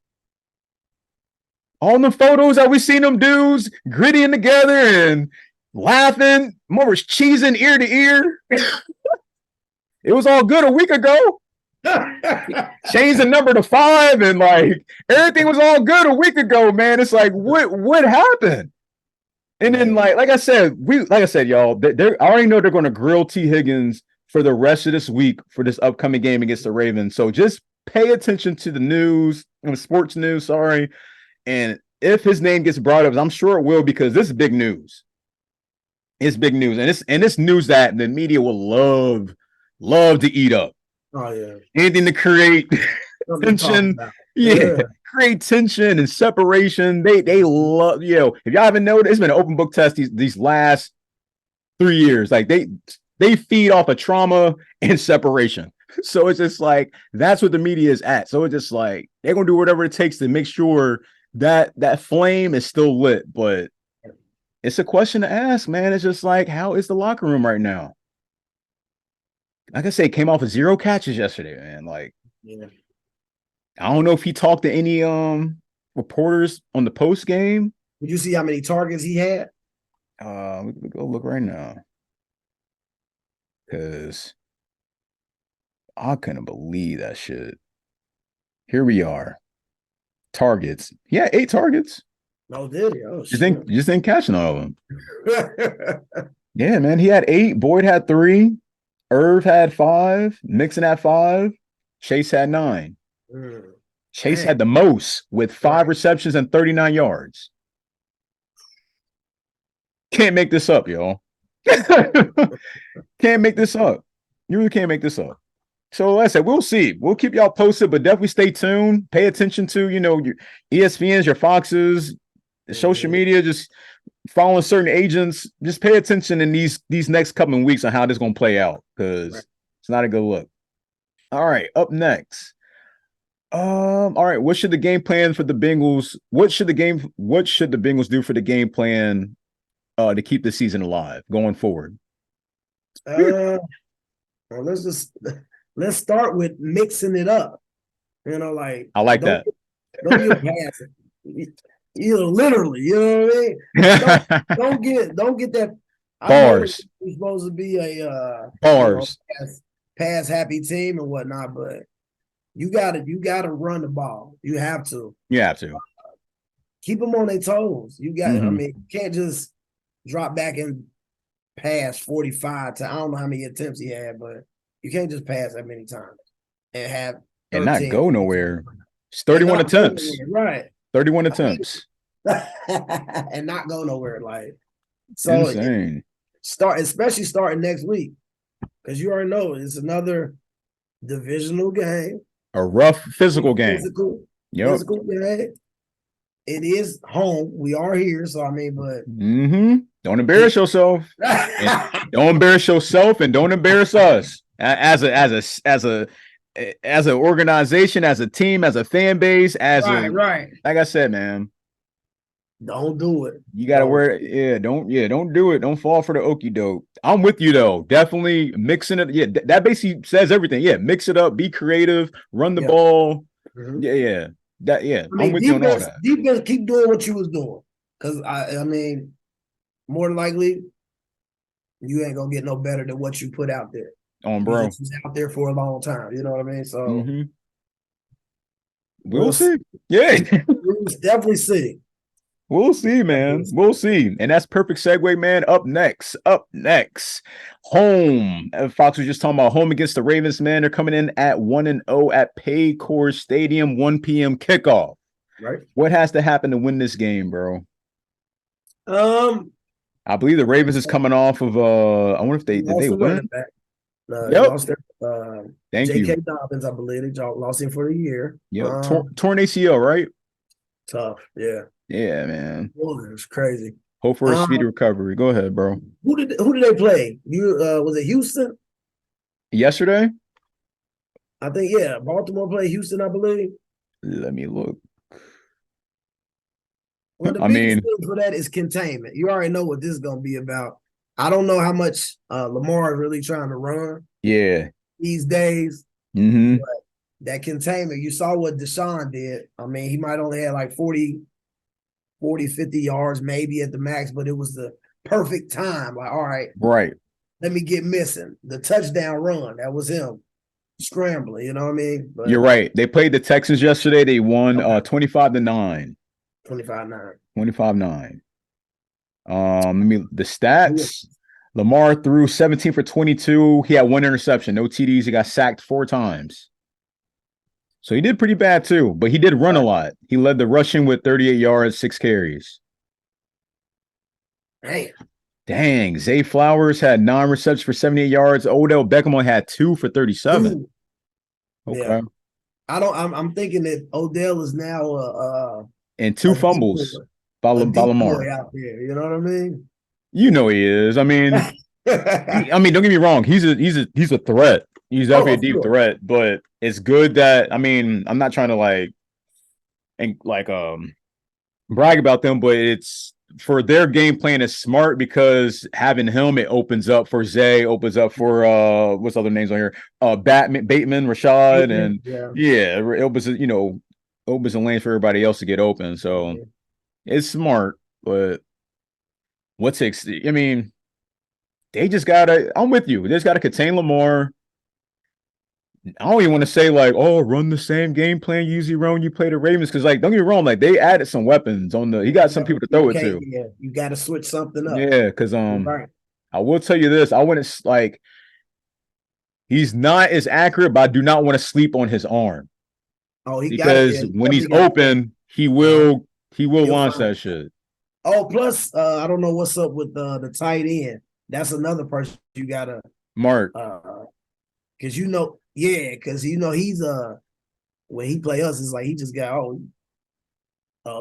All the photos that we seen them dudes grittying together and laughing. More was cheesing ear to ear. It was all good a week ago. Changed the number to 5 and like everything was all good a week ago, man. It's like what happened? And then like I said, y'all, I already know they're going to grill T. Higgins for the rest of this week for this upcoming game against the Ravens. So just pay attention to the news, sports news, sorry. And if his name gets brought up, I'm sure it will, because this is big news. It's big news. And it's news that the media will love to eat up. Oh yeah. Anything to create tension. Yeah. Create tension and separation. They love, if y'all haven't noticed, it's been an open book test these last 3 years. Like they feed off of trauma and separation. So it's just like that's what the media is at. So it's just like they're gonna do whatever it takes to make sure that flame is still lit. But it's a question to ask, man. It's just like, how is the locker room right now? Like I say, came off of 0 catches yesterday, man. Like, I don't know if he talked to any reporters on the post game. Did you see how many targets he had? We can go look right now, because I couldn't believe that shit. Here we are. Targets. Yeah, 8 targets. No, did he? Oh, just didn't catch none of them. Yeah, man. He had 8. Boyd had 3. Irv had 5. Mixon had 5. Chase had 9. Chase had the most with 5 receptions and 39 yards. Can't make this up, y'all. Can't make this up. You really can't make this up. So like I said, we'll see. We'll keep y'all posted, but definitely stay tuned. Pay attention to, your ESPNs, your Foxes, the social media, just following certain agents. Just pay attention in these next couple of weeks on how this is going to play out, because it's not a good look. All right, up next. All right, what should the game plan for the Bengals? What should the Bengals do for the game plan to keep the season alive going forward? Well, let's start with mixing it up. Like I like that. Don't get past it. Literally, you know what I mean? Don't get that bars. We're supposed to be a bars pass happy team and whatnot, but you gotta run the ball. You have to. You have to keep them on their toes. You got. I mean, you can't just drop back and pass 45 to I don't know how many attempts he had, but you can't just pass that many times and have and not go nowhere. It's 31 attempts, right? 31 attempts, and not go nowhere. Like, so insane. Especially starting next week, because you already know it's another divisional game, a rough physical game. Physical game. It is home. We are here, so I mean, but don't embarrass yourself. Don't embarrass yourself, and don't embarrass us as an organization, as a team, as a fan base, like I said, man. Don't do it. You gotta wear it. Don't do it. Don't fall for the okie doke. I'm with you though. Definitely mixing it. Yeah, that basically says everything. Yeah, mix it up, be creative, run the ball. Yeah. I mean, I'm with you on all that. Defense, keep doing what you was doing. Because I mean, more than likely, you ain't gonna get no better than what you put out there. Bro. You was out there for a long time. You know what I mean? So we'll see. Yeah. We'll definitely see. We'll see, man. We'll see. And that's perfect segue, man. Up next. Home. Fox was just talking about home against the Ravens, man. They're coming in at 1-0 at Paycor Stadium, 1 p.m. kickoff. Right. What has to happen to win this game, bro? I believe the Ravens is coming off of I wonder if did they win? Lost their, Thank J.K. you. Dobbins, I believe they lost him for the year. Yep. Torn ACL, right? Tough, yeah. Yeah, man. Boy, it was crazy. Hope for a speedy recovery. Go ahead, bro. Who did they play? Was it Houston? Yesterday? I think, yeah. Baltimore played Houston, I believe. Let me look. Well, the biggest thing for that is containment. You already know what this is going to be about. I don't know how much Lamar is really trying to run. Yeah. These days. But that containment, you saw what Deshaun did. I mean, he might only have like 40, 50 yards maybe at the max, but it was the perfect time. Like, all right, Right. let me get missing. The touchdown run, that was him scrambling, you know what I mean? But You're right. They played the Texans yesterday. They won Okay. 25-9. 25-9. 25-9. The stats. Lamar threw 17 for 22. He had one interception, no TDs. He got sacked 4 times. So he did pretty bad too, but he did run a lot. He led the rushing with 38 yards, 6 carries. Dang. Zay Flowers had 9 receptions for 78 yards. Odell Beckham only had 2 for 37. Okay. Yeah. I'm thinking that Odell is now and 2 fumbles by Lamar. Out there, you know what I mean? You know he is. I mean, don't get me wrong. He's a threat. He's definitely a deep threat. But it's good that I'm not trying to brag about them, but it's for their game plan is smart because having him, it opens up for Zay, opens up for what's other names on here? Bateman, Rashad, and it opens opens the lane for everybody else to get open. So it's smart, but they just gotta. I'm with you. They just gotta contain Lamar. I don't even want to say run the same game plan you usually run when you play the Ravens because don't get me wrong, they added some weapons on the. He got some people to throw it to. Yeah, you got to switch something up. Yeah, because I will tell you this. I wouldn't he's not as accurate, but I do not want to sleep on his arm. Oh, because when he's open, he will launch that shit. Oh, plus I don't know what's up with the tight end. That's another person you gotta mark. Because he's when he play us, it's like he just got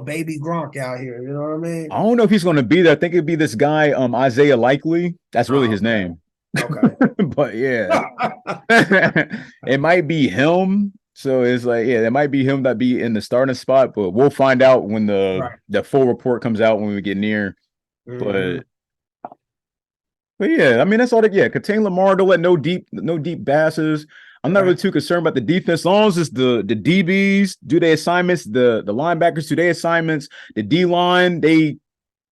baby Gronk out here. You know what I mean? I don't know if he's going to be there. I think it'd be this guy, Isaiah Likely. That's really his name. Okay, but yeah, it might be him. So it's it might be him that be in the starting spot, but we'll find out when the full report comes out when we get near. Mm-hmm. But yeah, that's all contain Lamar. Don't let no deep passes. I'm not really too concerned about the defense. As long as it's the DBs do their assignments, the linebackers do their assignments, the D line, they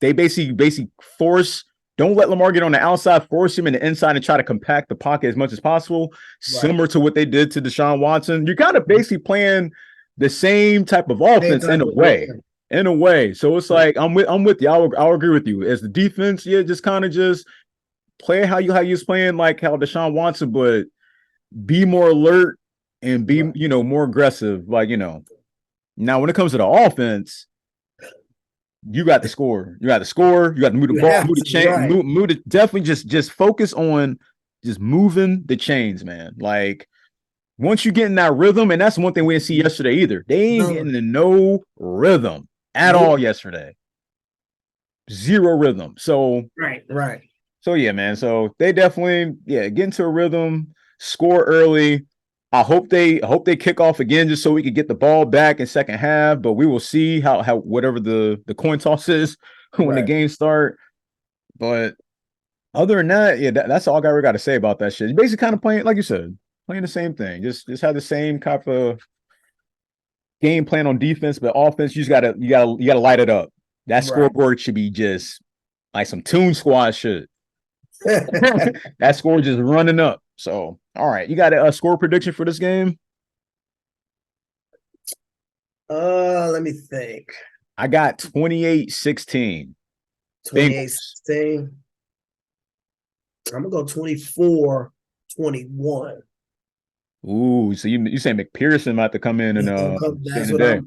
basically force. Don't let Lamar get on the outside, force him in the inside and try to compact the pocket as much as possible, similar to what they did to Deshaun Watson. You're kind of basically playing the same type of offense in a way. In a way. So it's I'm with you. I'll agree with you. As the defense, just kind of just play how you was playing how Deshaun Watson, but be more alert and be more aggressive. Now when it comes to the offense, you got to score. You got to score. You got to move the ball, move the chain, move it. Definitely just focus on just moving the chains, man. Once you get in that rhythm, and that's one thing we didn't see yesterday either. They ain't getting in no rhythm at all yesterday. Zero rhythm. So right. So yeah, man. So they definitely get into a rhythm, score early. I hope they kick off again just so we could get the ball back in second half, but we will see how whatever the coin toss is when the games start. But other than that, that's all I got to say about that shit. You're basically kind of playing, like you said, playing the same thing. Just have the same type of game plan on defense, but offense, you gotta light it up. That scoreboard should be just like some Toon Squad shit. That score just running up. So, all right, you got a score prediction for this game? Let me think. I got 28-16. 28-16. I'm gonna go 24-21. Ooh, so you saying McPherson might have to come in and that's what I'm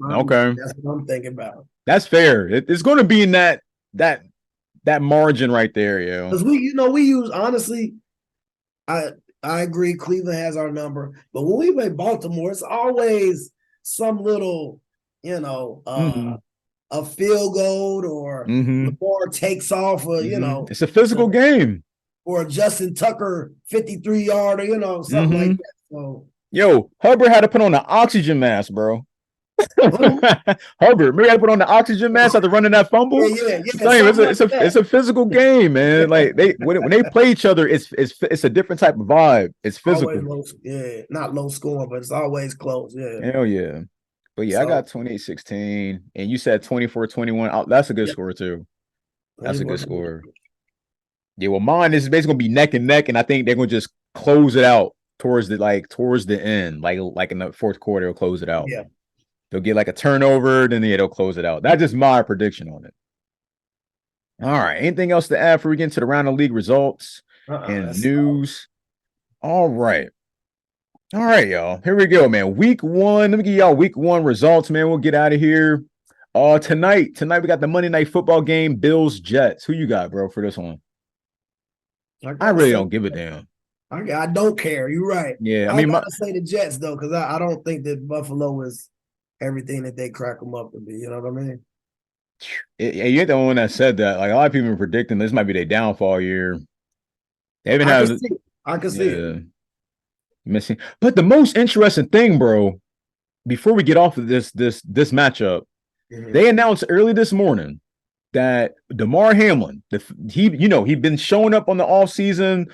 thinking about. That's fair. It's going to be in that margin right there, Because we use honestly. I agree. Cleveland has our number, but when we play Baltimore, it's always some little, a field goal or the ball takes off, or it's a physical game, or a Justin Tucker 53-yard, or something like that. So, Hubbard had to put on the oxygen mask, bro. Hubbard, maybe I put on the oxygen mask after running that fumble. It's a physical game, man. When they play each other, it's a different type of vibe. It's physical. Not low scoring, but it's always close. Hell yeah. But I got 28-16, and you said 24-21. That's a good score too. That's a good score. Yeah, well, mine is basically gonna be neck and neck, and I think they're gonna just close it out towards the end, like in the fourth quarter, they'll close it out. Yeah. They'll get like a turnover, then they'll close it out. That's just my prediction on it. All right. Anything else to add before we get into the round of league results and news? All right. All right, y'all. Here we go, man. Week 1. Let me give y'all week 1 results, man. We'll get out of here. Tonight we got the Monday Night Football game, Bills Jets. Who you got, bro, for this one? I really don't give a damn. I don't care. You're right. Yeah, I gotta say the Jets though, because I don't think that Buffalo is everything that they crack them up to be. You know what I mean? You ain't the only one that said that. Like a lot of people are predicting this might be their downfall year. They even I can see it. Missing. But the most interesting thing, bro, before we get off of this matchup, they announced early this morning that DeMar Hamlin, he'd been showing up on the offseason,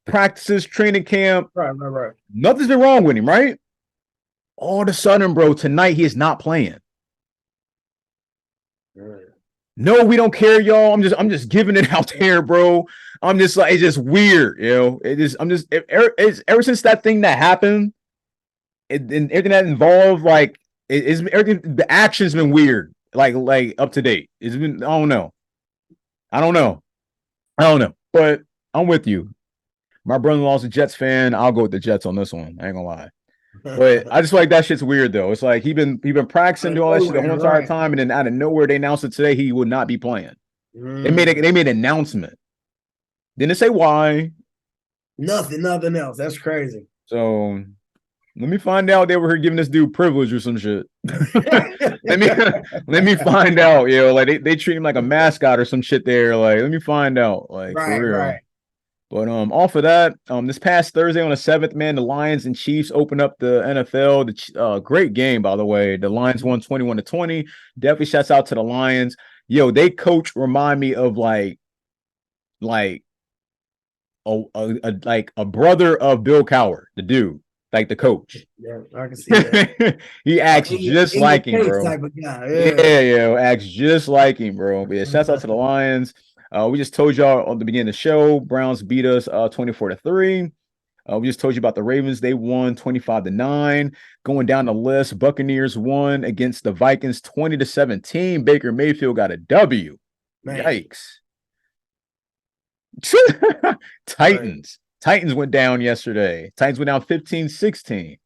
practices, training camp. Right. Nothing's been wrong with him, right? All of a sudden, bro, tonight he is not playing. Right. No, we don't care, y'all. I'm just giving it out there, bro. I'm just like, it's just weird, it's ever since that thing that happened, and everything that involved, like, everything, the action's been weird, like up to date. It's been, I don't know, but I'm with you. My brother-in-law's a Jets fan. I'll go with the Jets on this one. I ain't gonna lie. But I just feel like that shit's weird though. It's like he been practicing doing all that shit the whole entire time, and then out of nowhere they announced it today he would not be playing. They made an announcement. Didn't say why. Nothing else. That's crazy. So let me find out they were here giving this dude privilege or some shit. let me find out, like they treat him like a mascot or some shit there. Like, let me find out. Like, for real. Right. But off of that, this past Thursday on the 7th, man, the Lions and Chiefs opened up the NFL. The great game, by the way. The Lions won 21-20. Definitely shouts out to the Lions. They coach remind me of like a brother of Bill Cowher, the dude, like the coach. Yeah, I can see that. He acts just like him, bro. Type of guy. Yeah, acts just like him, bro. But yeah, shouts out to the Lions. We just told y'all on the beginning of the show, Browns beat us 24-3. We just told you about the Ravens. They won 25-9. Going down the list, Buccaneers won against the Vikings 20-17. Baker Mayfield got a W. Man. Yikes. Titans. Right. Titans went down yesterday. Titans went down 15-16.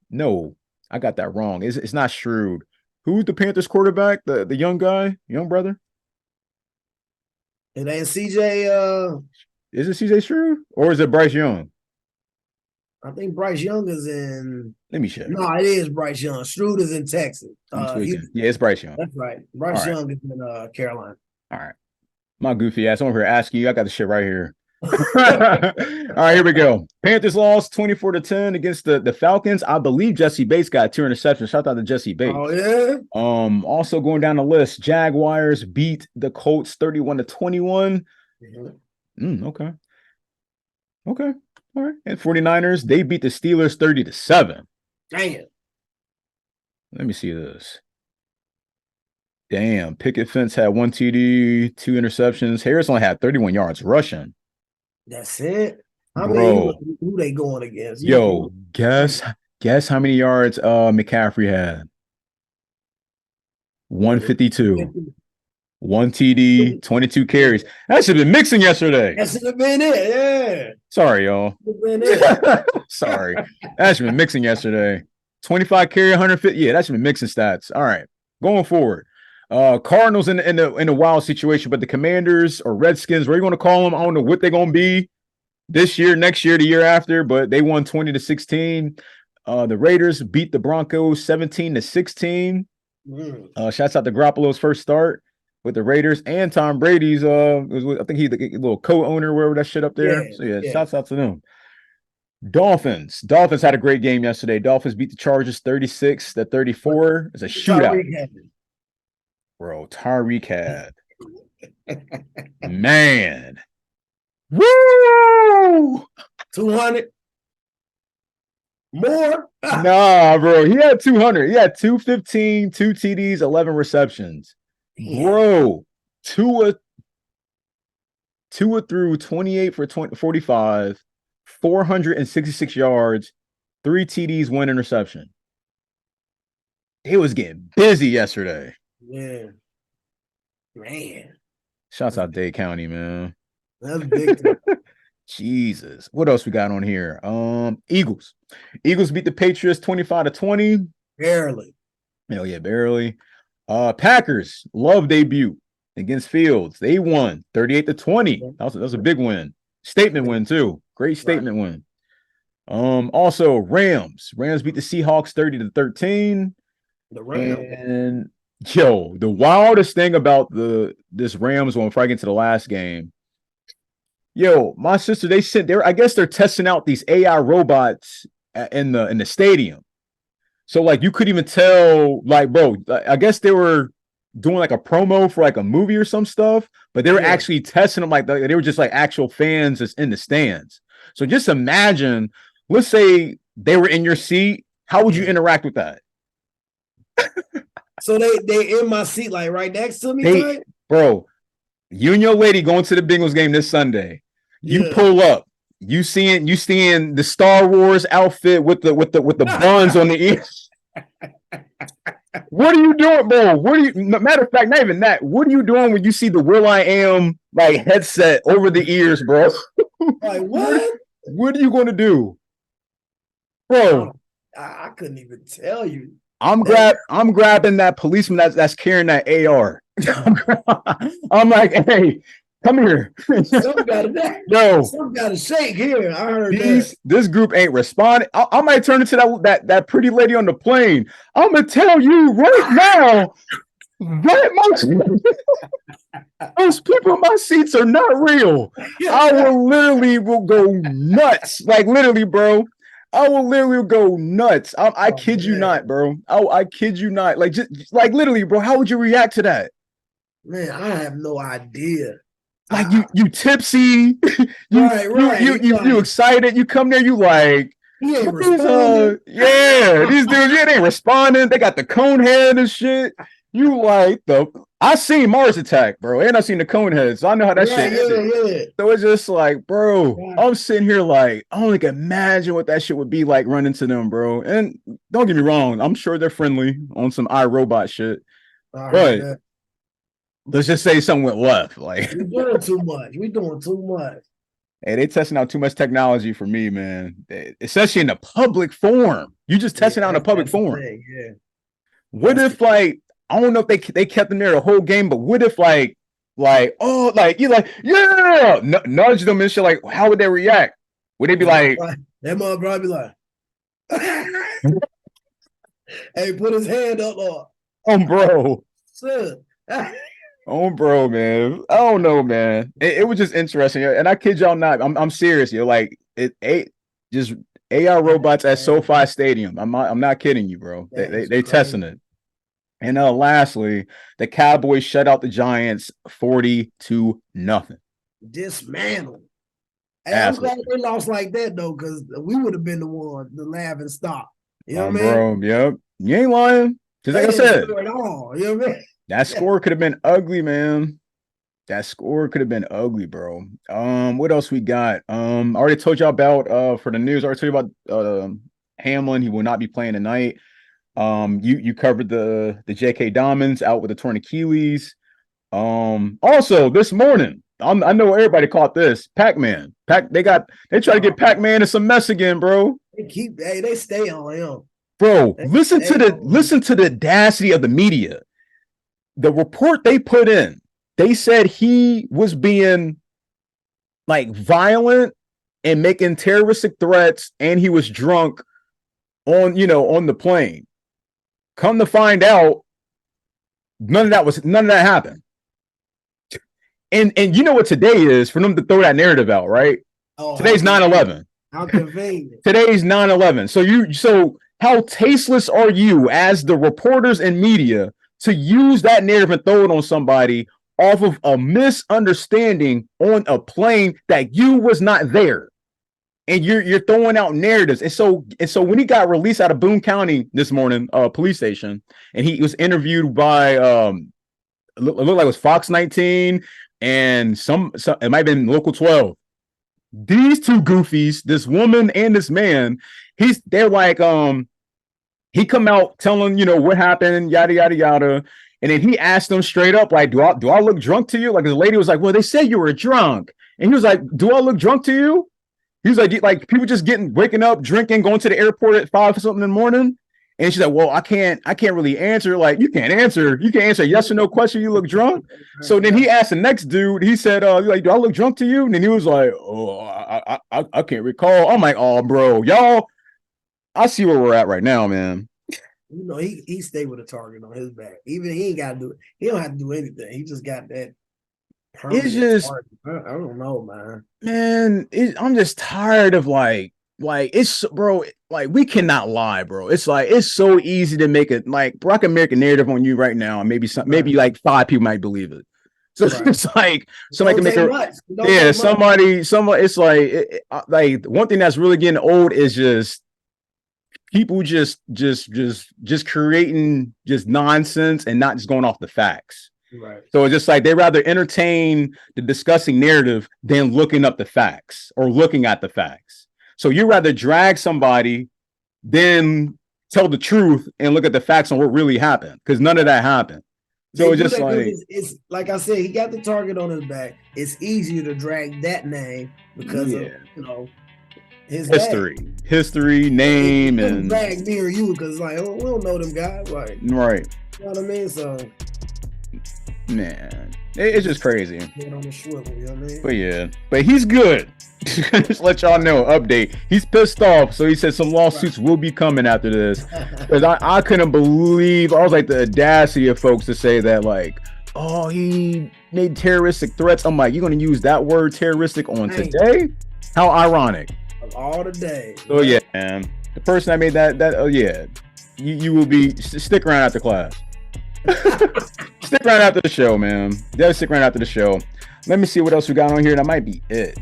No, I got that wrong. It's not Shrewd. Who's the Panthers quarterback? The young guy, young brother? It ain't CJ. Is it CJ Shrewd or is it Bryce Young? I think Bryce Young is in. Let me check. No, it is Bryce Young. Shrewd is in Texas. Yeah, it's Bryce Young. That's right. Bryce Young is in Carolina. All right. My goofy ass. I'm over here asking you. I got the shit right here. All right, here we go. Panthers lost 24-10 against the Falcons. I believe Jesse Bates got 2 interceptions. Shout out to Jesse Bates. Oh yeah. Also going down the list, Jaguars beat the Colts 31-21. Okay. All right. And 49ers, they beat the Steelers 30-7. Damn. Let me see this. Damn. Pickett Fence had 1 TD, 2 interceptions. Harris only had 31 yards rushing. That's it. How Bro, many who they going against? Yo, guess how many yards McCaffrey had? 152. 1 TD, 22 carries. That should have been mixing yesterday. That should have been it, yeah. Sorry, y'all. Sorry. That should have been mixing yesterday. 25 carry, 150. Yeah, that should be mixing stats. All right. Going forward. Cardinals in a wild situation, but the Commanders or Redskins, whatever you want to call them, I don't know what they're gonna be this year, next year, the year after, but they won 20-16. The Raiders beat the Broncos 17-16. Shouts out to Garoppolo's first start with the Raiders and Tom Brady's. I think he's the little co-owner, wherever that shit up there. Shouts out to them. Dolphins had a great game yesterday. Dolphins beat the Chargers 36-34. It's a shootout. Bro, Tyreek had. Man. Woo! 200 more? Nah, bro. He had 200. He had 215, 2 TDs, 11 receptions. Bro, Tua threw 28 for 45, 466 yards, 3 TDs, 1 interception. They was getting busy yesterday. Yeah. Man. Shouts out Dade County, man. That's big time. Jesus. What else we got on here? Eagles. Eagles beat the Patriots 25-20. Barely. Hell yeah, barely. Packers, Love debut against Fields. They won 38-20. That was a big win. Statement win, too. Great statement win. Also, Rams. Rams beat the Seahawks 30-13. The Rams. And yo, the wildest thing about this Rams one before I get to the last game. Yo, my sister, I guess they're testing out these AI robots in the stadium. So like you could even tell, like, bro, I guess they were doing like a promo for like a movie or some stuff, but they were actually testing them like they were just like actual fans that's in the stands. So just imagine, let's say they were in your seat. How would you interact with that? So they in my seat, like right next to me, bro. You and your lady going to the Bengals game this Sunday. You pull up. You seeing the Star Wars outfit with the buns on the ears. What are you doing, bro? Matter of fact, not even that. What are you doing when you see the Will I Am like headset over the ears, bro? Like what? What are you going to do, bro? I couldn't even tell you. I'm grabbing that policeman that's carrying that AR. I'm like, hey, come here. Some got to shake here. I heard this group ain't responding. I might turn into that pretty lady on the plane. I'm gonna tell you right now that those people in my seats are not real. I will go nuts. Like literally, bro. I will literally go nuts. I kid you not, bro. I kid you not. Like just like literally, bro. How would you react to that? Man, I have no idea. Like you tipsy, you excited. You come there, you like, he ain't responding. These dudes, they ain't responding. They got the cone head and shit. You like I seen Mars Attack, bro, and I seen the cone head, so I know how that shit is. So it's just like, bro, I'm sitting here like, I only can imagine what that shit would be like running to them, bro. And don't get me wrong, I'm sure they're friendly on some iRobot shit, but let's just say something went left. Like we're doing too much. Hey, they testing out too much technology for me, man. Especially in the public forum. You just testing out in a public forum. What if like I don't know if they kept them there the whole game, but what if like oh like you like nudge them and shit, like how would they react? Would they be like that mother probably be like hey, put his hand up bro. Son. Oh, bro, man. I don't know, man. It was just interesting. And I kid y'all not. I'm serious. You're like just AI robots at SoFi Stadium. I'm not kidding you, bro. They testing it. And lastly, the Cowboys shut out the Giants 40-0. Dismantled. Hey, I'm glad they lost like that though, because we would have been the one to laugh and stop. You know what I mean? Bro, yep. You ain't lying. Just like I said. You know what I mean? That score could have been ugly, man. That score could have been ugly, bro. What else we got? I already told y'all about for the news. I already told you about Hamlin. He will not be playing tonight. You covered the J.K. Dobbins out with a torn Achilles. Also this morning, I know everybody caught this. Pac-Man. They try to get Pac-Man in some mess again, bro. They stay on him. Bro, listen to the audacity of the media. The report they put in, they said he was being like violent and making terroristic threats, and he was drunk on the plane. Come to find out, none of that happened. And you know what today is for them to throw that narrative out, right? Today's 9/11. How convenient. Today's 9/11. So how tasteless are you as the reporters and media to use that narrative and throw it on somebody off of a misunderstanding on a plane that you was not there, and you're throwing out narratives. And so when he got released out of Boone County this morning, police station, and he was interviewed by it looked like it was Fox 19 and some it might have been Local 12. These two goofies, this woman and this man, they're like, he come out telling, what happened, yada, yada, yada. And then he asked them straight up, like, do I look drunk to you? Like, the lady was like, well, they said you were drunk. And he was like, do I look drunk to you? He was like people just waking up, drinking, going to the airport at 5 or something in the morning. And she's like, well, I can't really answer. Like, you can't answer a yes or no question. You look drunk. So then he asked the next dude, he said, like, do I look drunk to you? And then he was like, oh, I can't recall. I'm like, oh, bro, y'all, I see where we're at right now, man. He stayed with a target on his back. Even he ain't got to do it. He don't have to do anything. He just got that. It's just, I don't know, man. Man, I'm just tired of like it's, bro, like, we cannot lie, bro. It's like, it's so easy to make it, like, bro, I can make a narrative on you right now, and maybe like 5 people might believe it. So it's like somebody can make somebody. It's like one thing that's really getting old is just people just creating just nonsense and not just going off the facts. Right. So it's just like they rather entertain the discussing narrative than looking up the facts or looking at the facts. So you rather drag somebody than tell the truth and look at the facts on what really happened, because none of that happened. So it's just like, it's like I said, he got the target on his back. It's easier to drag that name because of his history, name, and drag me or you, because like, oh, we don't know them guys, like, right? You know what I mean? So, man, it's just crazy. On the swivel, you know what I mean? But he's good. Just let y'all know, update. He's pissed off, so he said some lawsuits will be coming after this. Because I couldn't believe, I was like, the audacity of folks to say that, like, oh, he made terroristic threats. I'm like, you're gonna use that word terroristic on today? How ironic. Of all the days. So yeah, man, the person that made that you will be, stick around after class. Stick around after the show, man. Definitely stick around after the show. Let me see what else we got on here. That might be it.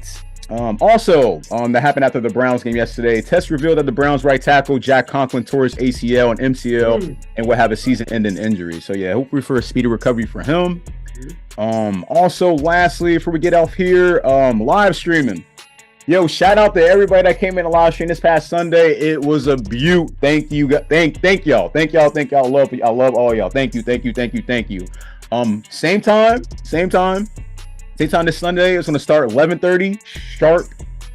Also, that happened after the Browns game yesterday. Tests revealed that the Browns right tackle Jack Conklin tore his ACL and MCL and will have a season-ending injury. So yeah, hopefully for a speedy recovery for him. Also, lastly, before we get off here, live streaming. Yo, shout out to everybody that came in the live stream this past Sunday. It was a beaut. Thank you. Thank y'all. Thank y'all. I love all y'all. Thank you. Same time this Sunday. It's going to start 11:30 sharp.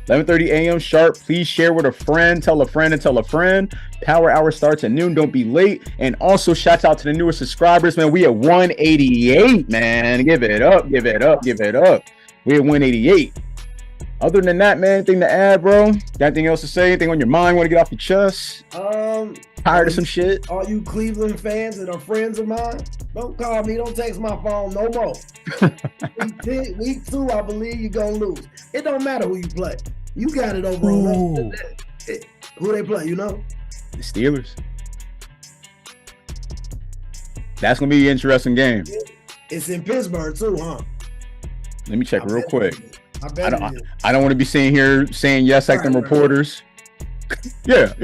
11:30 a.m. sharp. Please share with a friend. Tell a friend and tell a friend. Power hour starts at noon. Don't be late. And also, shouts out to the newer subscribers, man. We at 188, man. Give it up. We at 188. Other than that, man, anything to add, bro? Got anything else to say? Anything on your mind? Want to get off your chest? Tired of some shit? All you Cleveland fans that are friends of mine, don't call me. Don't text my phone no more. Week 2, I believe you're going to lose. It don't matter who you play. You got it over on us. Who they play, you know? The Steelers. That's going to be an interesting game. It's in Pittsburgh, too, huh? Let me check real quick. I don't want to be sitting here saying yes like them reporters. Yeah.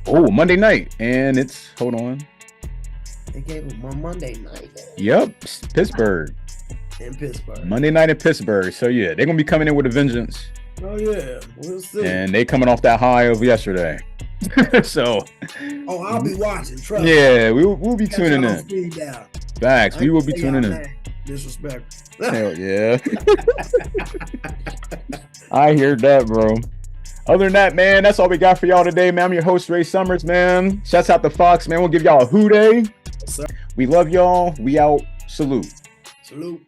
Monday night, and it's hold on. They gave him on Monday night. Yep, Pittsburgh. In Pittsburgh. Monday night in Pittsburgh. So yeah, they're gonna be coming in with a vengeance. Oh yeah, we'll see. And they coming off that high of yesterday. So. Oh, I'll be watching. Trust. Yeah, we'll be tuning in. Facts, we will be tuning in. Disrespect. Hell yeah. I hear that, bro. Other than that, man, that's all we got for y'all today, man. I'm your host, Ray Summers, man. Shouts out to Fox, man. We'll give y'all a hoo day. Yes, sir. We love y'all. We out. Salute. Salute.